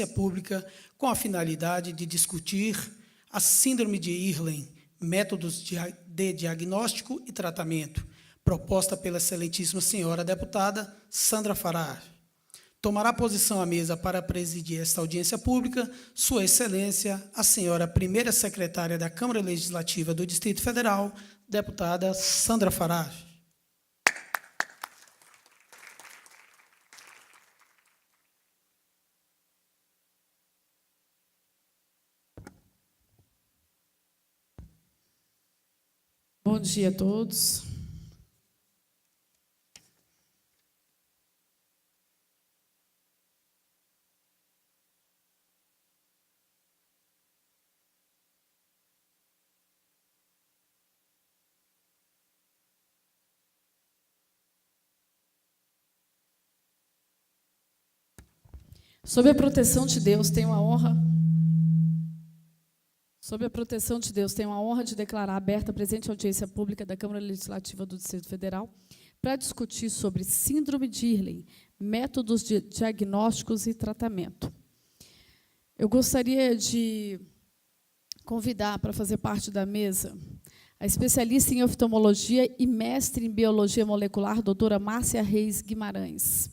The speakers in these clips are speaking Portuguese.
pública com a finalidade de discutir a síndrome de Irlen, métodos de diagnóstico e tratamento, proposta pela excelentíssima senhora deputada Sandra Farage. Tomará posição à mesa para presidir esta audiência pública Sua Excelência, a senhora primeira secretária da Câmara Legislativa do Distrito Federal, deputada Sandra Farage. Bom dia a todos. Sob a proteção de Deus, tenho a honra. Sob a proteção de Deus, tenho a honra de declarar aberta a presente audiência pública da Câmara Legislativa do Distrito Federal para discutir sobre síndrome de Irlen, métodos de diagnósticos e tratamento. Eu gostaria de convidar para fazer parte da mesa a especialista em oftalmologia e mestre em biologia molecular, doutora Márcia Reis Guimarães.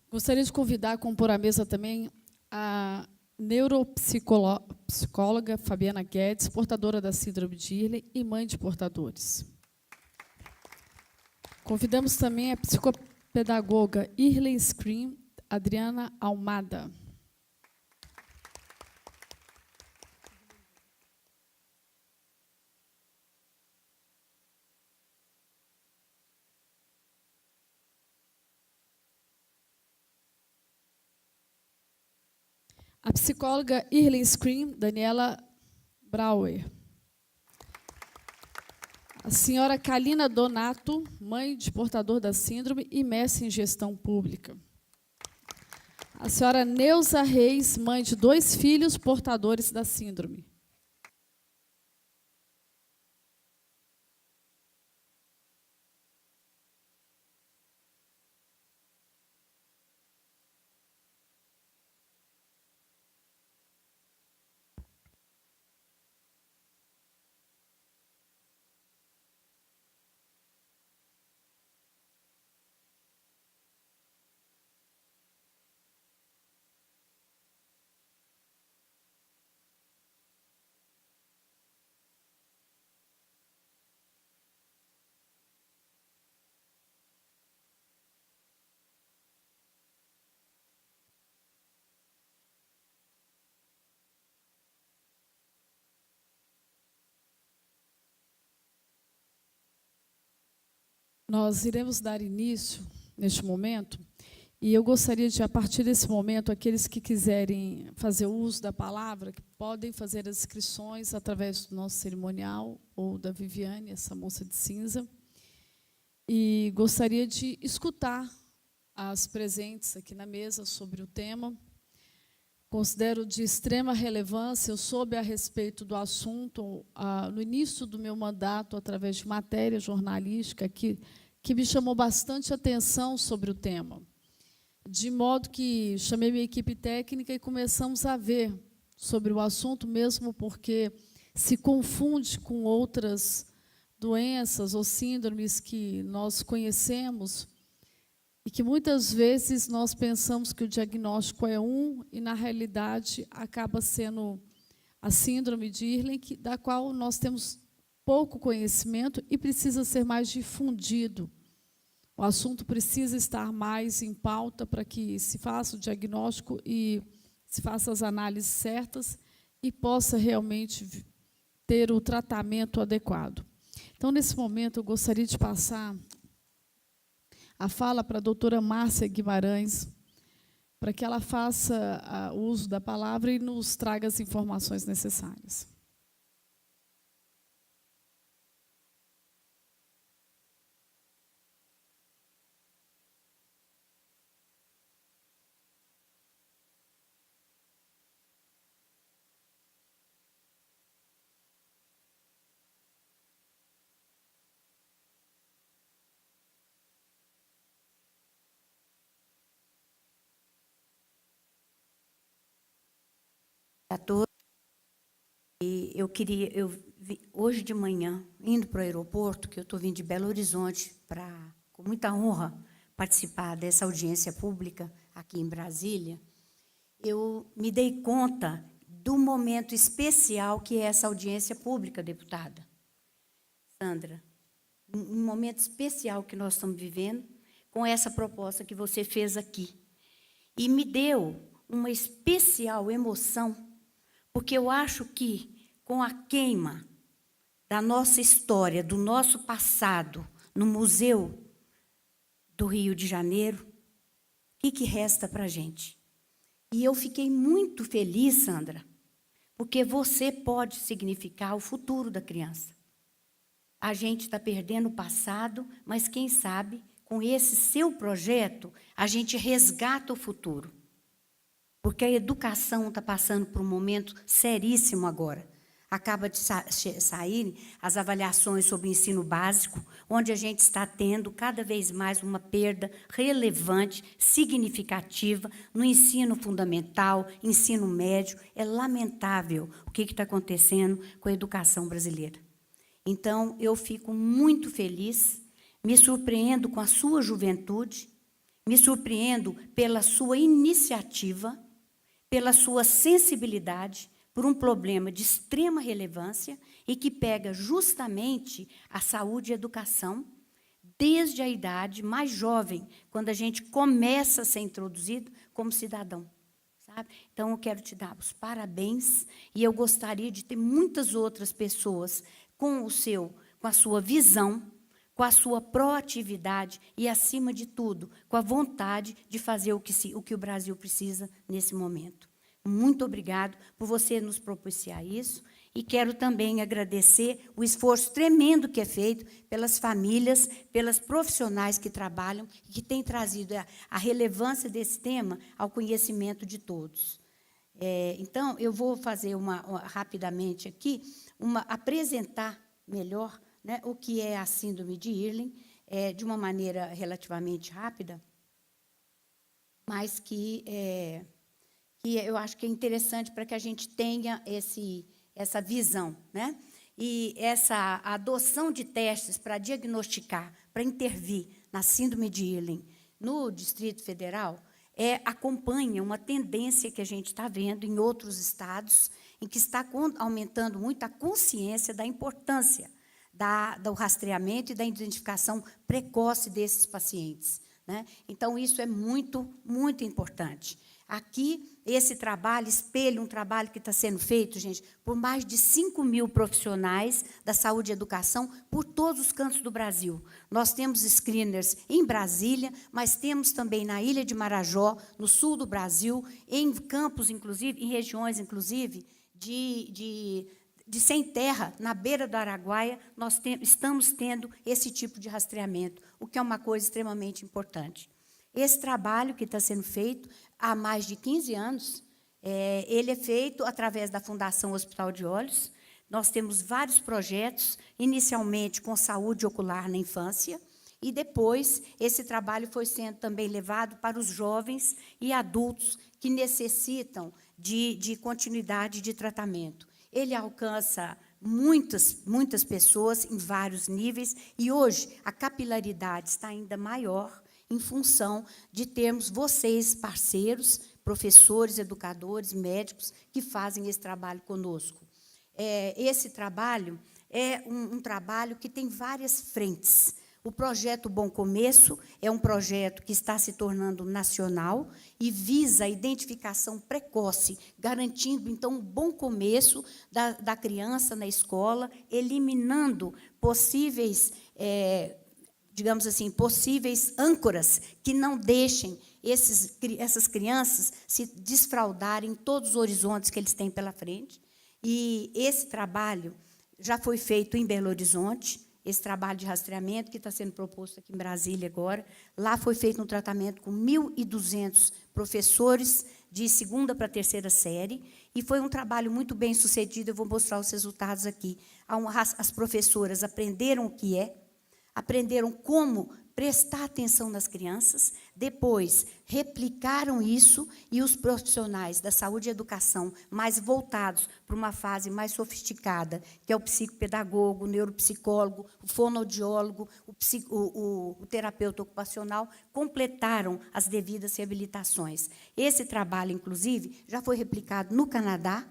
Gostaria de convidar a compor a mesa também a neuropsicóloga Fabiana Guedes, portadora da síndrome de Irlen e mãe de portadores. Convidamos também a psicopedagoga Irlen Scream, Adriana Almada. A psicóloga Irlen Scream, Daniela Brauer. A senhora Kalina Donato, mãe de portador da síndrome e mestre em gestão pública. A senhora Neuza Reis, mãe de 2 filhos portadores da síndrome. Nós iremos dar início neste momento, e eu gostaria de, a partir desse momento, aqueles que quiserem fazer uso da palavra, que podem fazer as inscrições através do nosso cerimonial, ou da Viviane, essa moça de cinza, e gostaria de escutar as presentes aqui na mesa sobre o tema. Considero de extrema relevância. Eu soube a respeito do assunto no início do meu mandato, através de matéria jornalística, que me chamou bastante atenção sobre o tema. De modo que chamei minha equipe técnica e começamos a ver sobre o assunto, mesmo porque se confunde com outras doenças ou síndromes que nós conhecemos, e que muitas vezes nós pensamos que o diagnóstico é e, na realidade, acaba sendo a síndrome de Irlen, da qual nós temos pouco conhecimento e precisa ser mais difundido. O assunto precisa estar mais em pauta para que se faça o diagnóstico e se faça as análises certas e possa realmente ter o tratamento adequado. Então, nesse momento, eu gostaria de passar a fala para a doutora Márcia Guimarães, para que ela faça o uso da palavra e nos traga as informações necessárias. a todos. E hoje de manhã, indo para o aeroporto, que eu estou vindo de Belo Horizonte, com muita honra, participar dessa audiência pública aqui em Brasília, eu me dei conta do momento especial que é essa audiência pública, deputada Sandra. Um momento especial que nós estamos vivendo com essa proposta que você fez aqui. E me deu uma especial emoção, porque eu acho que, com a queima da nossa história, do nosso passado, no Museu do Rio de Janeiro, o que resta para a gente? E eu fiquei muito feliz, Sandra, porque você pode significar o futuro da criança. A gente está perdendo o passado, mas quem sabe, com esse seu projeto, a gente resgata o futuro. Porque a educação está passando por um momento seríssimo agora. Acaba de sair as avaliações sobre o ensino básico, onde a gente está tendo cada vez mais uma perda relevante, significativa, no ensino fundamental, ensino médio. É lamentável o que está acontecendo com a educação brasileira. Então, eu fico muito feliz, me surpreendo com a sua juventude, me surpreendo pela sua iniciativa, pela sua sensibilidade, por um problema de extrema relevância e que pega justamente a saúde e a educação desde a idade mais jovem, quando a gente começa a ser introduzido como cidadão. Sabe? Então, eu quero te dar os parabéns e eu gostaria de ter muitas outras pessoas com a sua visão, com a sua proatividade e, acima de tudo, com a vontade de fazer o que o Brasil precisa nesse momento. Muito obrigado por você nos propiciar isso. E quero também agradecer o esforço tremendo que é feito pelas famílias, pelas profissionais que trabalham e que têm trazido a relevância desse tema ao conhecimento de todos. Então, eu vou fazer rapidamente aqui, apresentar melhor, né, o que é a síndrome de Irlen, de uma maneira relativamente rápida, mas que eu acho que é interessante para que a gente tenha essa visão, né? E essa adoção de testes para diagnosticar, para intervir na síndrome de Irlen no Distrito Federal, acompanha uma tendência que a gente está vendo em outros estados, em que está aumentando muito a consciência da importância do rastreamento e da identificação precoce desses pacientes, né? Então, isso é muito, muito importante. Aqui, esse trabalho espelha um trabalho que está sendo feito, gente, por mais de 5.000 profissionais da saúde e educação por todos os cantos do Brasil. Nós temos screeners em Brasília, mas temos também na Ilha de Marajó, no sul do Brasil, em campos, inclusive, em regiões, inclusive, de sem terra, na beira do Araguaia, nós estamos tendo esse tipo de rastreamento, o que é uma coisa extremamente importante. Esse trabalho que está sendo feito há mais de 15 anos, ele é feito através da Fundação Hospital de Olhos. Nós temos vários projetos, inicialmente com saúde ocular na infância, e depois esse trabalho foi sendo também levado para os jovens e adultos que necessitam de continuidade de tratamento. Ele alcança muitas pessoas em vários níveis, e hoje a capilaridade está ainda maior, em função de termos vocês, parceiros, professores, educadores, médicos, que fazem esse trabalho conosco. Esse trabalho é um trabalho que tem várias frentes. O projeto Bom Começo é um projeto que está se tornando nacional e visa a identificação precoce, garantindo, então, um bom começo da criança na escola, eliminando possíveis digamos assim, possíveis âncoras que não deixem essas crianças se desfraudarem em todos os horizontes que eles têm pela frente. E esse trabalho já foi feito em Belo Horizonte, esse trabalho de rastreamento que está sendo proposto aqui em Brasília agora. Lá foi feito um tratamento com 1.200 professores de 2ª para 3ª série, e foi um trabalho muito bem sucedido. Eu vou mostrar os resultados aqui. As professoras aprenderam o que é, aprenderam como prestar atenção nas crianças, depois replicaram isso e os profissionais da saúde e educação mais voltados para uma fase mais sofisticada, que é o psicopedagogo, o neuropsicólogo, o fonoaudiólogo, o terapeuta ocupacional, completaram as devidas reabilitações. Esse trabalho, inclusive, já foi replicado no Canadá,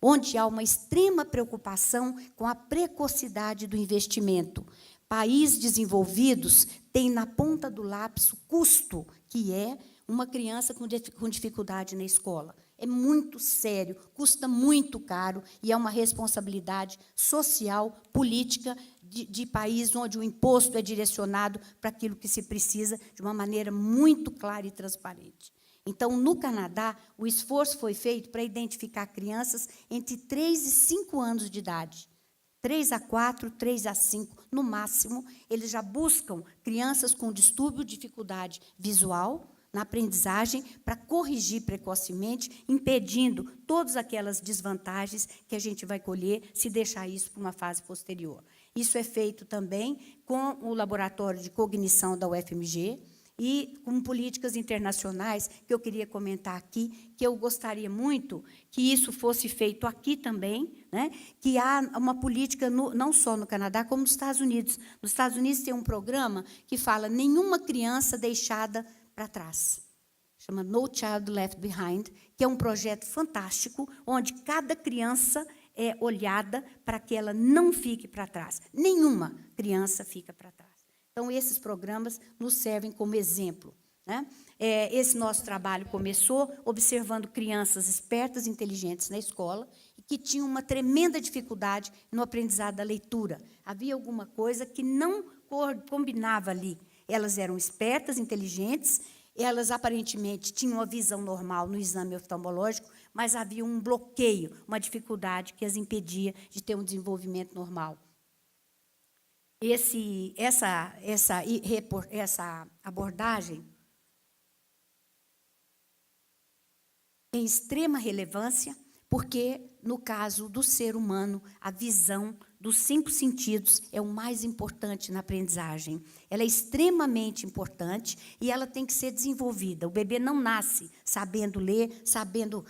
onde há uma extrema preocupação com a precocidade do investimento. Países desenvolvidos têm na ponta do lápis o custo que é uma criança com dificuldade na escola. É muito sério, custa muito caro e é uma responsabilidade social, política, de país onde o imposto é direcionado para aquilo que se precisa de uma maneira muito clara e transparente. Então, no Canadá, o esforço foi feito para identificar crianças entre 3 e 5 anos de idade. 3 a 4, 3 a 5, no máximo, eles já buscam crianças com distúrbio, dificuldade visual na aprendizagem para corrigir precocemente, impedindo todas aquelas desvantagens que a gente vai colher se deixar isso para uma fase posterior. Isso é feito também com o Laboratório de Cognição da UFMG, e com políticas internacionais, que eu queria comentar aqui, que eu gostaria muito que isso fosse feito aqui também, né? Que há uma política, não só no Canadá, como nos Estados Unidos. Nos Estados Unidos tem um programa que fala nenhuma criança deixada para trás. Chama No Child Left Behind, que é um projeto fantástico, onde cada criança é olhada para que ela não fique para trás. Nenhuma criança fica para trás. Então, esses programas nos servem como exemplo, né? Esse nosso trabalho começou observando crianças espertas e inteligentes na escola e que tinham uma tremenda dificuldade no aprendizado da leitura. Havia alguma coisa que não combinava ali. Elas eram espertas, inteligentes, elas aparentemente tinham a visão normal no exame oftalmológico, mas havia um bloqueio, uma dificuldade que as impedia de ter um desenvolvimento normal. Essa abordagem tem extrema relevância, porque, no caso do ser humano, a visão dos 5 sentidos é o mais importante na aprendizagem. Ela é extremamente importante e ela tem que ser desenvolvida. O bebê não nasce sabendo ler, sabendo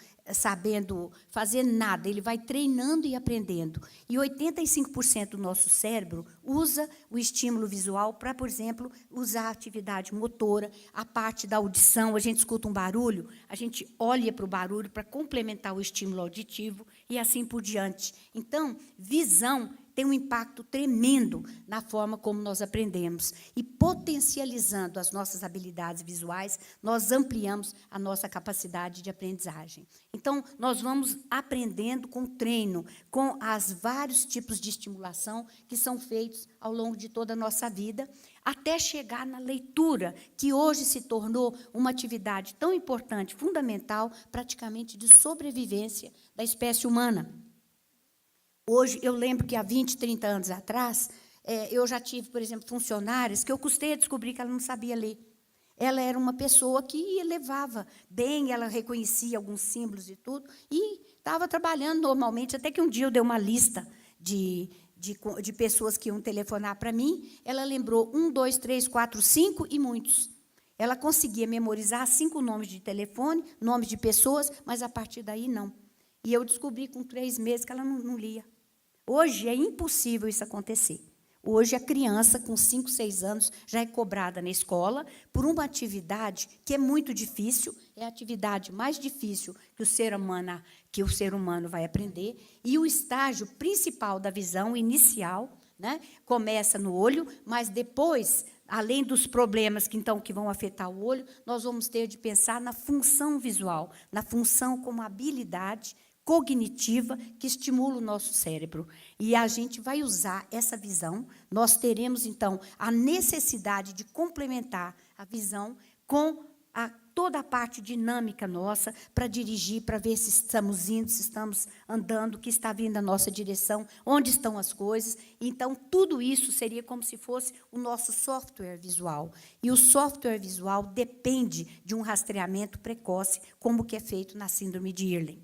fazer nada, ele vai treinando e aprendendo. E 85% do nosso cérebro usa o estímulo visual para, por exemplo, usar a atividade motora, a parte da audição. A gente escuta um barulho, a gente olha para o barulho para complementar o estímulo auditivo e assim por diante. Então, visão tem um impacto tremendo na forma como nós aprendemos. E, potencializando as nossas habilidades visuais, nós ampliamos a nossa capacidade de aprendizagem. Então, nós vamos aprendendo com treino, com os vários tipos de estimulação que são feitos ao longo de toda a nossa vida, até chegar na leitura, que hoje se tornou uma atividade tão importante, fundamental, praticamente de sobrevivência da espécie humana. Hoje, eu lembro que há 20, 30 anos atrás, eu já tive, por exemplo, funcionárias que eu custei a descobrir que ela não sabia ler. Ela era uma pessoa que levava bem, ela reconhecia alguns símbolos e tudo, e estava trabalhando normalmente, até que um dia eu dei uma lista de pessoas que iam telefonar para mim. Ela lembrou 1, 2, 3, 4, 5 e muitos. Ela conseguia memorizar 5 nomes de telefone, nomes de pessoas, mas, a partir daí, não. E eu descobri com 3 meses que ela não lia. Hoje é impossível isso acontecer. Hoje, a criança, com 5, 6 anos, já é cobrada na escola por uma atividade que é muito difícil, é a atividade mais difícil que o ser humano vai aprender, e o estágio principal da visão inicial, né, começa no olho, mas depois, além dos problemas que vão afetar o olho, nós vamos ter de pensar na função visual, na função como habilidade cognitiva que estimula o nosso cérebro. E a gente vai usar essa visão, nós teremos, então, a necessidade de complementar a visão com toda a parte dinâmica nossa para dirigir, para ver se estamos indo, se estamos andando, o que está vindo na nossa direção, onde estão as coisas. Então, tudo isso seria como se fosse o nosso software visual. E o software visual depende de um rastreamento precoce, como que é feito na síndrome de Irlen.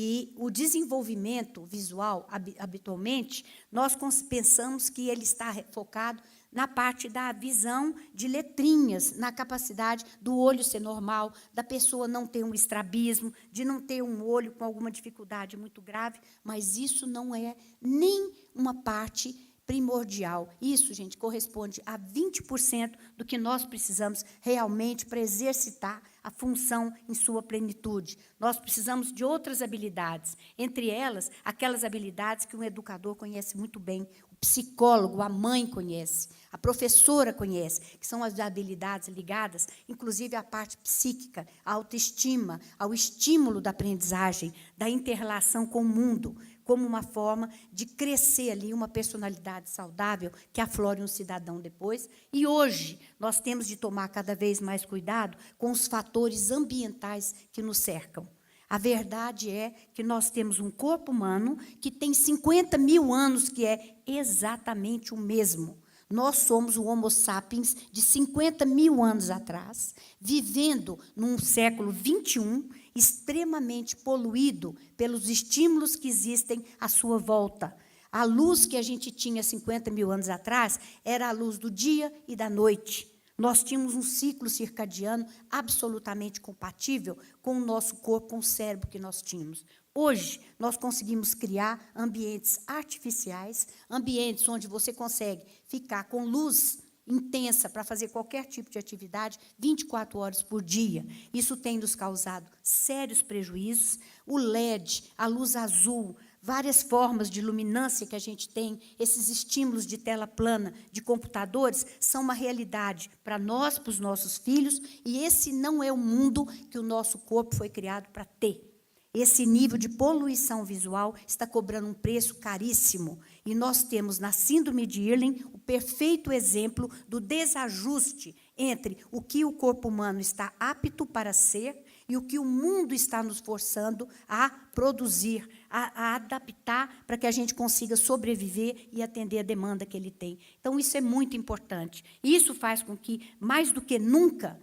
E o desenvolvimento visual, habitualmente, nós pensamos que ele está focado na parte da visão de letrinhas, na capacidade do olho ser normal, da pessoa não ter um estrabismo, de não ter um olho com alguma dificuldade muito grave, mas isso não é nem uma parte primordial. Isso, gente, corresponde a 20% do que nós precisamos realmente para exercitar a função em sua plenitude. Nós precisamos de outras habilidades, entre elas, aquelas habilidades que um educador conhece muito bem, o psicólogo, a mãe conhece, a professora conhece, que são as habilidades ligadas, inclusive à parte psíquica, à autoestima, ao estímulo da aprendizagem, da interrelação com o mundo, como uma forma de crescer ali uma personalidade saudável que aflore um cidadão depois. E hoje nós temos de tomar cada vez mais cuidado com os fatores ambientais que nos cercam. A verdade é que nós temos um corpo humano que tem 50 mil anos, que é exatamente o mesmo. Nós somos o Homo sapiens de 50 mil anos atrás, vivendo num século 21, extremamente poluído pelos estímulos que existem à sua volta. A luz que a gente tinha 50 mil anos atrás era a luz do dia e da noite. Nós tínhamos um ciclo circadiano absolutamente compatível com o nosso corpo, com o cérebro que nós tínhamos. Hoje, nós conseguimos criar ambientes artificiais, ambientes onde você consegue ficar com luz intensa para fazer qualquer tipo de atividade 24 horas por dia. Isso tem nos causado sérios prejuízos. O LED, a luz azul, várias formas de luminância que a gente tem, esses estímulos de tela plana, de computadores, são uma realidade para nós, para os nossos filhos, e esse não é o mundo que o nosso corpo foi criado para ter. Esse nível de poluição visual está cobrando um preço caríssimo. E nós temos, na síndrome de Irlen, o perfeito exemplo do desajuste entre o que o corpo humano está apto para ser e o que o mundo está nos forçando a produzir, a adaptar para que a gente consiga sobreviver e atender a demanda que ele tem. Então, isso é muito importante. E isso faz com que, mais do que nunca,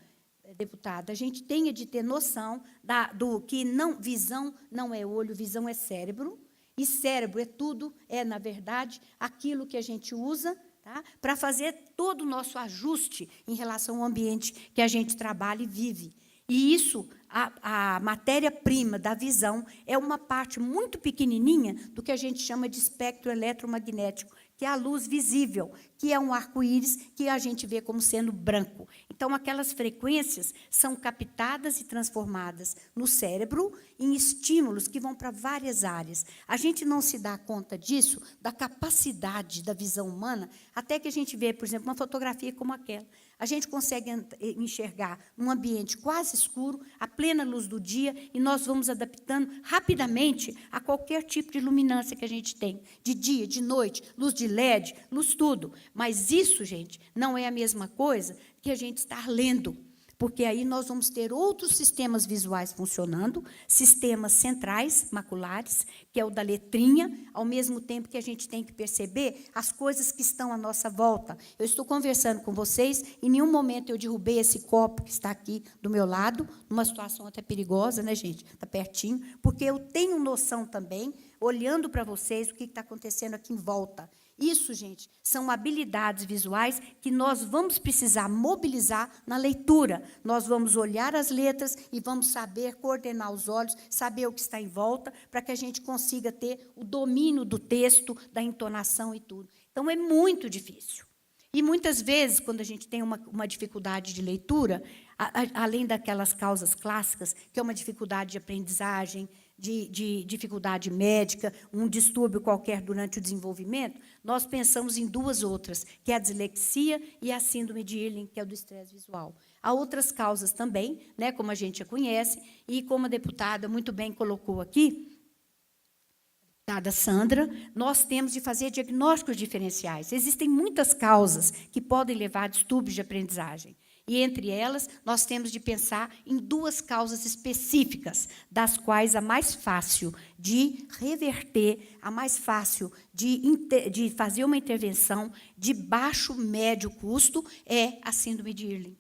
deputada, a gente tenha de ter noção do que visão não é olho, visão é cérebro, e cérebro é tudo, na verdade, aquilo que a gente usa, tá, para fazer todo o nosso ajuste em relação ao ambiente que a gente trabalha e vive. E isso, a matéria-prima da visão, é uma parte muito pequenininha do que a gente chama de espectro eletromagnético, que é a luz visível, que é um arco-íris que a gente vê como sendo branco. Então, aquelas frequências são captadas e transformadas no cérebro em estímulos que vão para várias áreas. A gente não se dá conta disso, da capacidade da visão humana, até que a gente vê, por exemplo, uma fotografia como aquela. A gente consegue enxergar um ambiente quase escuro, a plena luz do dia, e nós vamos adaptando rapidamente a qualquer tipo de luminância que a gente tem, de dia, de noite, luz de LED, luz tudo. Mas isso, gente, não é a mesma coisa que a gente estar lendo, porque aí nós vamos ter outros sistemas visuais funcionando, sistemas centrais, maculares, que é o da letrinha, ao mesmo tempo que a gente tem que perceber as coisas que estão à nossa volta. Eu estou conversando com vocês, em nenhum momento eu derrubei esse copo que está aqui do meu lado, numa situação até perigosa, né, gente? Está pertinho, porque eu tenho noção também, olhando para vocês, o que está acontecendo aqui em volta. Isso, gente, são habilidades visuais que nós vamos precisar mobilizar na leitura. Nós vamos olhar as letras e vamos saber coordenar os olhos, saber o que está em volta, para que a gente consiga ter o domínio do texto, da entonação e tudo. Então, é muito difícil. E, muitas vezes, quando a gente tem uma dificuldade de leitura, além daquelas causas clássicas, que é uma dificuldade de aprendizagem, de dificuldade médica, um distúrbio qualquer durante o desenvolvimento, nós pensamos em duas outras, que é a dislexia e a síndrome de Irlen, que é o do estresse visual. Há outras causas também, né, como a gente já conhece, e como a deputada muito bem colocou aqui, a deputada Sandra, nós temos de fazer diagnósticos diferenciais. Existem muitas causas que podem levar a distúrbios de aprendizagem. E, entre elas, nós temos de pensar em duas causas específicas, das quais a mais fácil de reverter, a mais fácil de fazer uma intervenção de baixo, médio custo é a síndrome de Irlen.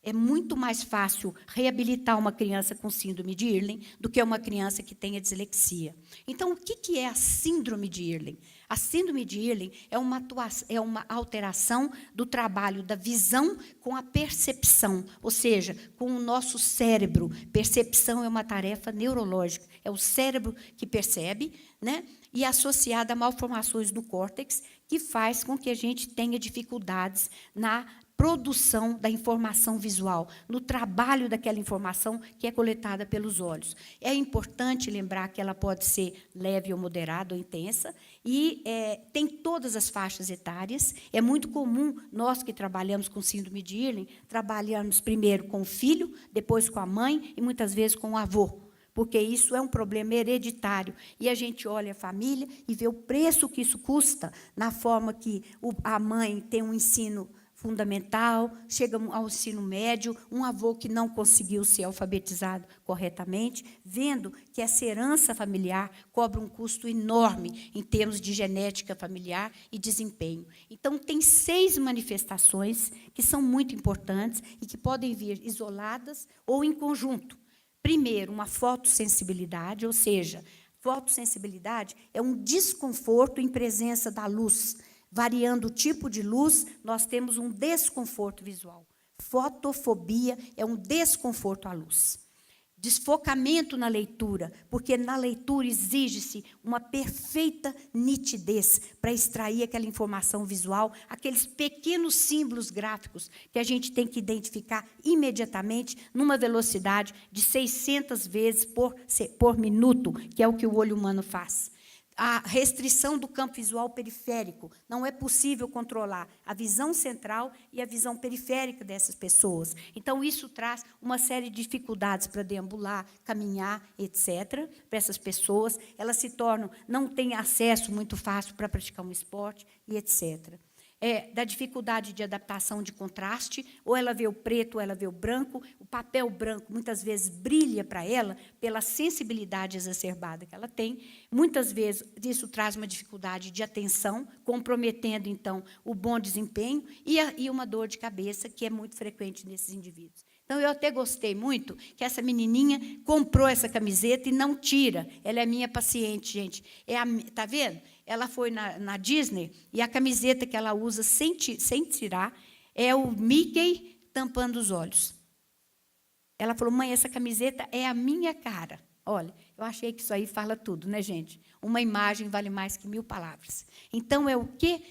É muito mais fácil reabilitar uma criança com síndrome de Irlen do que uma criança que tenha dislexia. Então, o que é a síndrome de Irlen? A síndrome de Irlen é uma alteração do trabalho da visão com a percepção, ou seja, com o nosso cérebro. Percepção é uma tarefa neurológica, é o cérebro que percebe, né? E associada a malformações do córtex, que faz com que a gente tenha dificuldades na produção da informação visual, no trabalho daquela informação que é coletada pelos olhos. É importante lembrar que ela pode ser leve ou moderada ou intensa, e tem todas as faixas etárias. É muito comum, nós que trabalhamos com síndrome de Irlen, trabalhamos primeiro com o filho, depois com a mãe e, muitas vezes, com o avô, porque isso é um problema hereditário. E a gente olha a família e vê o preço que isso custa, na forma que a mãe tem um ensino fundamental, chega ao ensino médio, um avô que não conseguiu ser alfabetizado corretamente, vendo que essa herança familiar cobra um custo enorme em termos de genética familiar e desempenho. Então, tem 6 manifestações que são muito importantes e que podem vir isoladas ou em conjunto. Primeiro, uma fotossensibilidade, ou seja, fotossensibilidade é um desconforto em presença da luz. Variando o tipo de luz, nós temos um desconforto visual. Fotofobia é um desconforto à luz. Desfocamento na leitura, porque na leitura exige-se uma perfeita nitidez para extrair aquela informação visual, aqueles pequenos símbolos gráficos que a gente tem que identificar imediatamente numa velocidade de 600 vezes por minuto, que é o que o olho humano faz. A restrição do campo visual periférico. Não é possível controlar a visão central e a visão periférica dessas pessoas. Então, isso traz uma série de dificuldades para deambular, caminhar, etc., para essas pessoas. Elas se tornam, não têm acesso muito fácil para praticar um esporte, e etc. Da dificuldade de adaptação de contraste, ou ela vê o preto, ou ela vê o branco. O papel branco, muitas vezes, brilha para ela pela sensibilidade exacerbada que ela tem. Muitas vezes, isso traz uma dificuldade de atenção, comprometendo, então, o bom desempenho, e uma dor de cabeça, que é muito frequente nesses indivíduos. Então, eu até gostei muito que essa menininha comprou essa camiseta e não tira. Ela é minha paciente, gente. Está vendo? Ela foi na Disney e a camiseta que ela usa sem tirar é o Mickey tampando os olhos. Ela falou, mãe, essa camiseta é a minha cara. Olha, eu achei que isso aí fala tudo, né, gente? Uma imagem vale mais que 1000 palavras. Então, é o quê?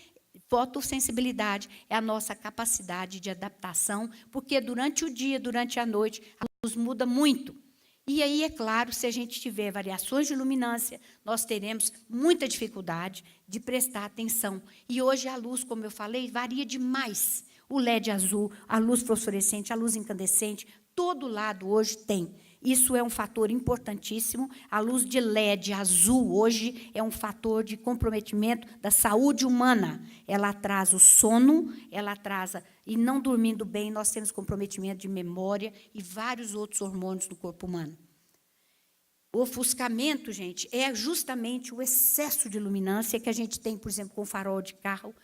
Fotossensibilidade é a nossa capacidade de adaptação, porque durante o dia, durante a noite, a luz muda muito. E aí, é claro, se a gente tiver variações de luminância, nós teremos muita dificuldade de prestar atenção. E hoje a luz, como eu falei, varia demais. O LED azul, a luz fosforescente, a luz incandescente, todo lado hoje tem. Isso é um fator importantíssimo. A luz de LED azul hoje é um fator de comprometimento da saúde humana. Ela atrasa o sono, ela atrasa, e não dormindo bem, nós temos comprometimento de memória e vários outros hormônios do corpo humano. O ofuscamento, gente, é justamente o excesso de luminância que a gente tem, por exemplo, com farol de carro,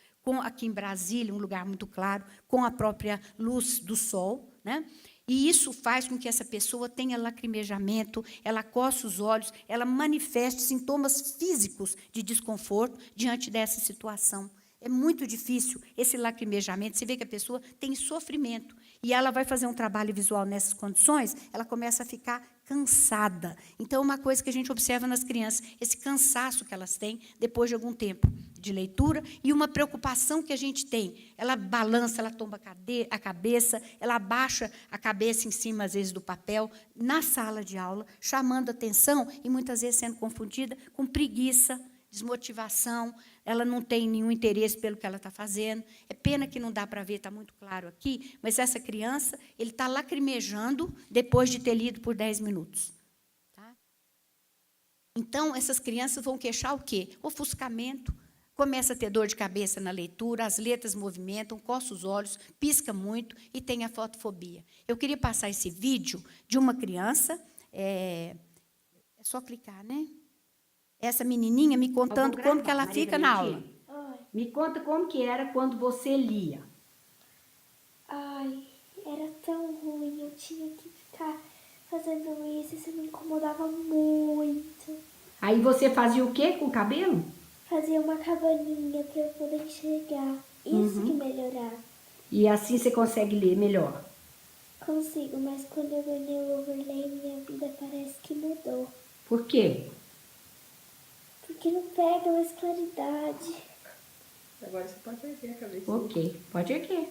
aqui em Brasília, um lugar muito claro, com a própria luz do sol, né? E isso faz com que essa pessoa tenha lacrimejamento, ela coça os olhos, ela manifeste sintomas físicos de desconforto diante dessa situação. É muito difícil esse lacrimejamento. Você vê que a pessoa tem sofrimento. E ela vai fazer um trabalho visual nessas condições, ela começa a ficar cansada. Então, é uma coisa que a gente observa nas crianças, esse cansaço que elas têm depois de algum tempo de leitura, e uma preocupação que a gente tem. Ela balança, ela tomba a cabeça, ela abaixa a cabeça em cima, às vezes, do papel, na sala de aula, chamando atenção e, muitas vezes, sendo confundida com preguiça, desmotivação, ela não tem nenhum interesse pelo que ela está fazendo. É pena que não dá para ver, está muito claro aqui, mas essa criança, ele está lacrimejando depois de ter lido por 10 minutos. Tá? Então, essas crianças vão queixar o quê? Ofuscamento, começa a ter dor de cabeça na leitura, as letras movimentam, coça os olhos, pisca muito e tem a fotofobia. Eu queria passar esse vídeo de uma criança, é só clicar, né? Essa menininha me contando como que ela fica na aula. Me conta como que era quando você lia. Ai, era tão Aí você fazia o quê com o cabelo? Fazia uma cabaninha para eu poder enxergar. Isso que melhorar. E assim você consegue ler melhor. Consigo, mas quando eu ganhei o overlay, minha vida parece que mudou. Por quê? Porque não pega mais claridade. Agora você pode erguer a cabeça. Ok, pode erguer.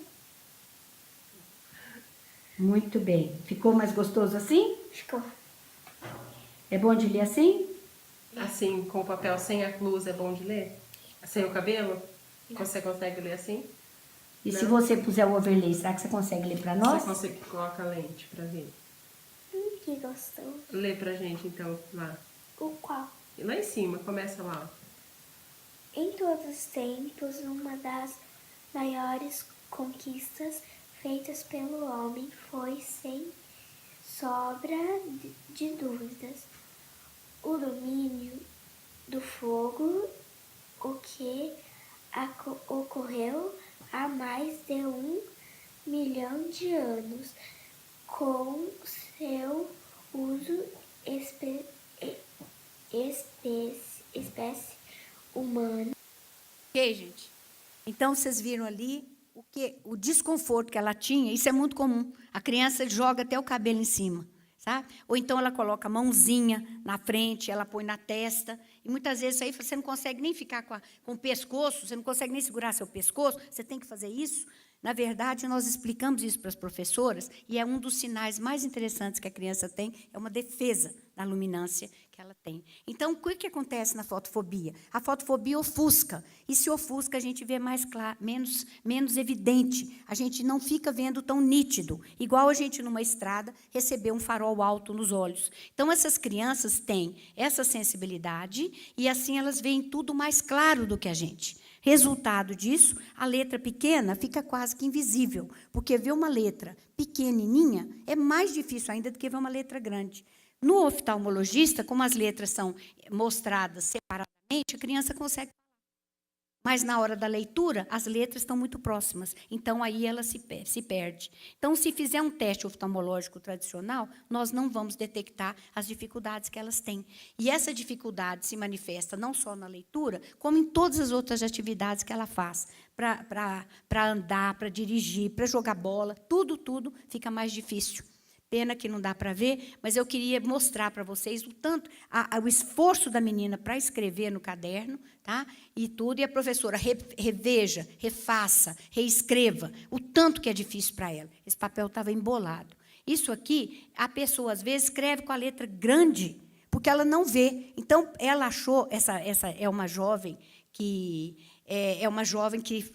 Muito bem. Ficou mais gostoso assim? Ficou. É bom de ler assim? Assim, com o papel sem a luz, é bom de ler? Sem o cabelo? Você consegue ler assim? E Não. se você puser o overlay, será que você consegue ler para nós? Você consegue colocar a lente pra ver? Que gostoso. Lê pra gente, então, lá. O qual? E lá em cima, começa lá. Em todos os tempos, uma das maiores conquistas feitas pelo homem foi, sem sobra de dúvidas, o domínio do fogo, o que ocorreu há mais de 1 milhão de anos, com seu uso espécie humana. Ok, gente? Então, vocês viram ali o desconforto que ela tinha. Isso é muito comum. A criança joga até o cabelo em cima, sabe? Ou então ela coloca a mãozinha na frente, ela põe na testa. E muitas vezes aí você não consegue nem ficar com o pescoço, você não consegue nem segurar seu pescoço, você tem que fazer isso. Na verdade, nós explicamos isso para as professoras, e é um dos sinais mais interessantes que a criança tem, é uma defesa da luminância que ela tem. Então, o que acontece na fotofobia? A fotofobia ofusca, e se ofusca, a gente vê mais claro, menos evidente, a gente não fica vendo tão nítido, igual a gente, numa estrada, receber um farol alto nos olhos. Então, essas crianças têm essa sensibilidade, e assim elas veem tudo mais claro do que a gente. Resultado disso, a letra pequena fica quase que invisível, porque ver uma letra pequenininha é mais difícil ainda do que ver uma letra grande. No oftalmologista, como as letras são mostradas separadamente, a criança consegue. Mas, na hora da leitura, as letras estão muito próximas. Então, aí ela se perde. Então, se fizer um teste oftalmológico tradicional, nós não vamos detectar as dificuldades que elas têm. E essa dificuldade se manifesta não só na leitura, como em todas as outras atividades que ela faz. Para andar, para dirigir, para jogar bola, tudo fica mais difícil. Pena que não dá para ver, mas eu queria mostrar para vocês o tanto, o esforço da menina para escrever no caderno, tá? E tudo, e a professora reveja, refaça, reescreva, o tanto que é difícil para ela. Esse papel estava embolado. Isso aqui, a pessoa, às vezes, escreve com a letra grande, porque ela não vê. Então, ela achou, essa é uma jovem que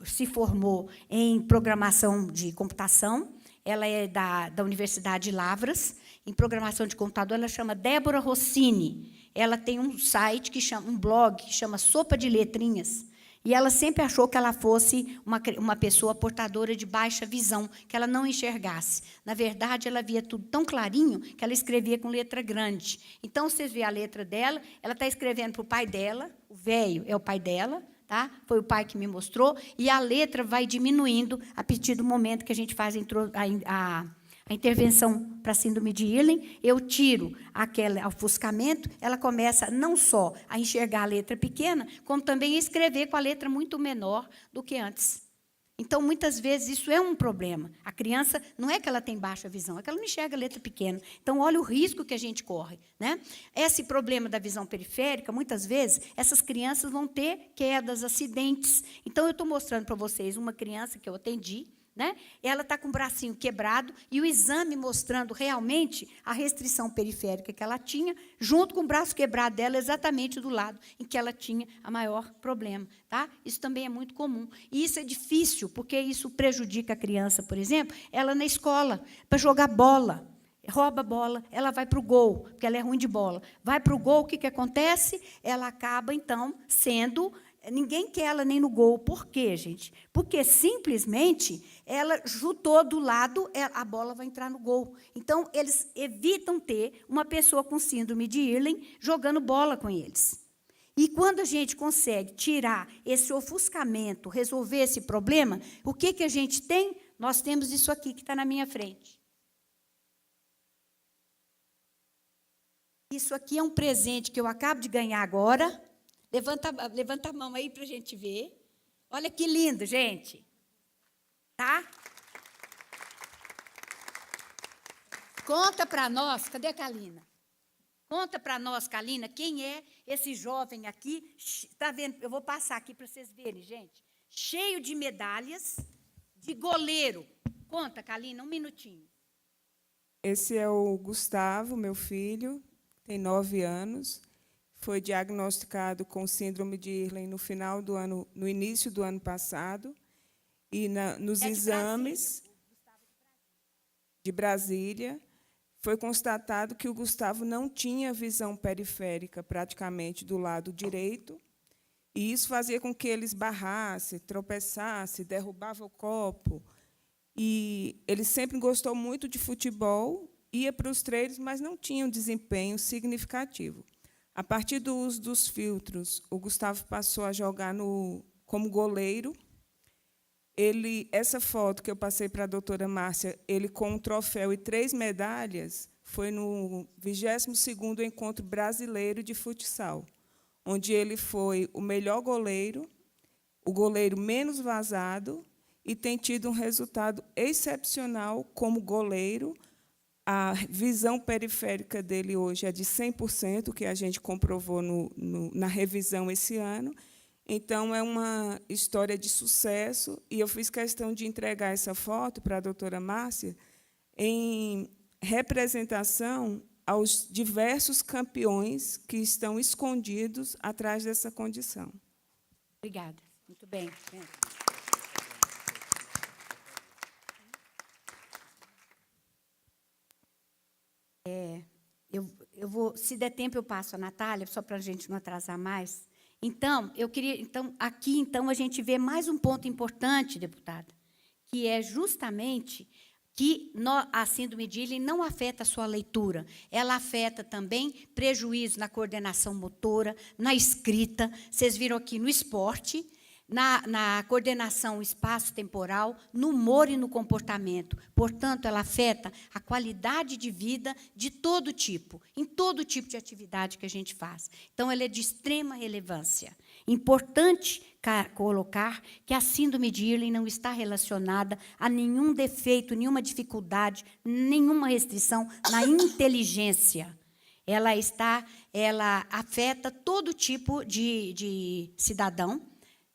se formou em programação de computação. Ela é da Universidade de Lavras, em programação de computador. Ela chama Débora Rossini. Ela tem um site, um blog, que chama Sopa de Letrinhas. E ela sempre achou que ela fosse uma pessoa portadora de baixa visão, que ela não enxergasse. Na verdade, ela via tudo tão clarinho que ela escrevia com letra grande. Então, vocês veem a letra dela, ela está escrevendo para o pai dela, o velho é o pai dela, tá? Foi o pai que me mostrou, e a letra vai diminuindo a partir do momento que a gente faz a intervenção para a síndrome de Irlen. Eu tiro aquele ofuscamento, ela começa não só a enxergar a letra pequena, como também a escrever com a letra muito menor do que antes. Então, muitas vezes, isso é um problema. A criança, não é que ela tem baixa visão, é que ela não enxerga a letra pequena. Então, olha o risco que a gente corre, né? Esse problema da visão periférica, muitas vezes, essas crianças vão ter quedas, acidentes. Então, eu estou mostrando para vocês uma criança que eu atendi, né? Ela está com o bracinho quebrado e o exame mostrando realmente a restrição periférica que ela tinha, junto com o braço quebrado dela, exatamente do lado em que ela tinha o maior problema. Tá? Isso também é muito comum. E isso é difícil, porque isso prejudica a criança, por exemplo, ela na escola, para jogar bola. Rouba a bola, ela vai para o gol, porque ela é ruim de bola. Vai para o gol, o que acontece? Ela acaba, então, sendo... Ninguém quer ela nem no gol. Por quê, gente? Porque, simplesmente, ela chutou do lado, a bola vai entrar no gol. Então, eles evitam ter uma pessoa com síndrome de Irlen jogando bola com eles. E, quando a gente consegue tirar esse ofuscamento, resolver esse problema, o que a gente tem? Nós temos isso aqui que está na minha frente. Isso aqui é um presente que eu acabo de ganhar agora. Levanta a mão aí para a gente ver. Olha que lindo, gente. Tá? Conta para nós, cadê a Kalina? Conta para nós, Kalina, quem é esse jovem aqui? Está vendo? Eu vou passar aqui para vocês verem, gente. Cheio de medalhas, de goleiro. Conta, Kalina, um minutinho. Esse é o Gustavo, meu filho, tem 9 anos. Foi diagnosticado com síndrome de Irlen no final do ano, no início do ano passado. E nos exames de Brasília, foi constatado que o Gustavo não tinha visão periférica praticamente do lado direito, e isso fazia com que ele esbarrasse, tropeçasse, derrubava o copo. E ele sempre gostou muito de futebol, ia para os treinos, mas não tinha um desempenho significativo. A partir do uso dos filtros, o Gustavo passou a jogar como goleiro. Essa foto que eu passei para a doutora Márcia, ele com um troféu e 3 medalhas, foi no 22º Encontro Brasileiro de Futsal, onde ele foi o melhor goleiro, o goleiro menos vazado, e tem tido um resultado excepcional como goleiro. A visão periférica dele hoje é de 100%, que a gente comprovou na revisão esse ano. Então, é uma história de sucesso, e eu fiz questão de entregar essa foto para a doutora Márcia em representação aos diversos campeões que estão escondidos atrás dessa condição. Obrigada. Muito bem. Eu vou, se der tempo, eu passo a Natália, só para a gente não atrasar mais. Então, aqui a gente vê mais um ponto importante, deputada, que é justamente que a síndrome de Irlen não afeta a sua leitura, ela afeta também prejuízo na coordenação motora, na escrita, vocês viram aqui no esporte, na coordenação espaço-temporal, no humor e no comportamento. Portanto, ela afeta a qualidade de vida de todo tipo, em todo tipo de atividade que a gente faz. Então, ela é de extrema relevância. Importante colocar que a síndrome de Irlen não está relacionada a nenhum defeito, nenhuma dificuldade, nenhuma restrição na inteligência. Ela afeta todo tipo de cidadão,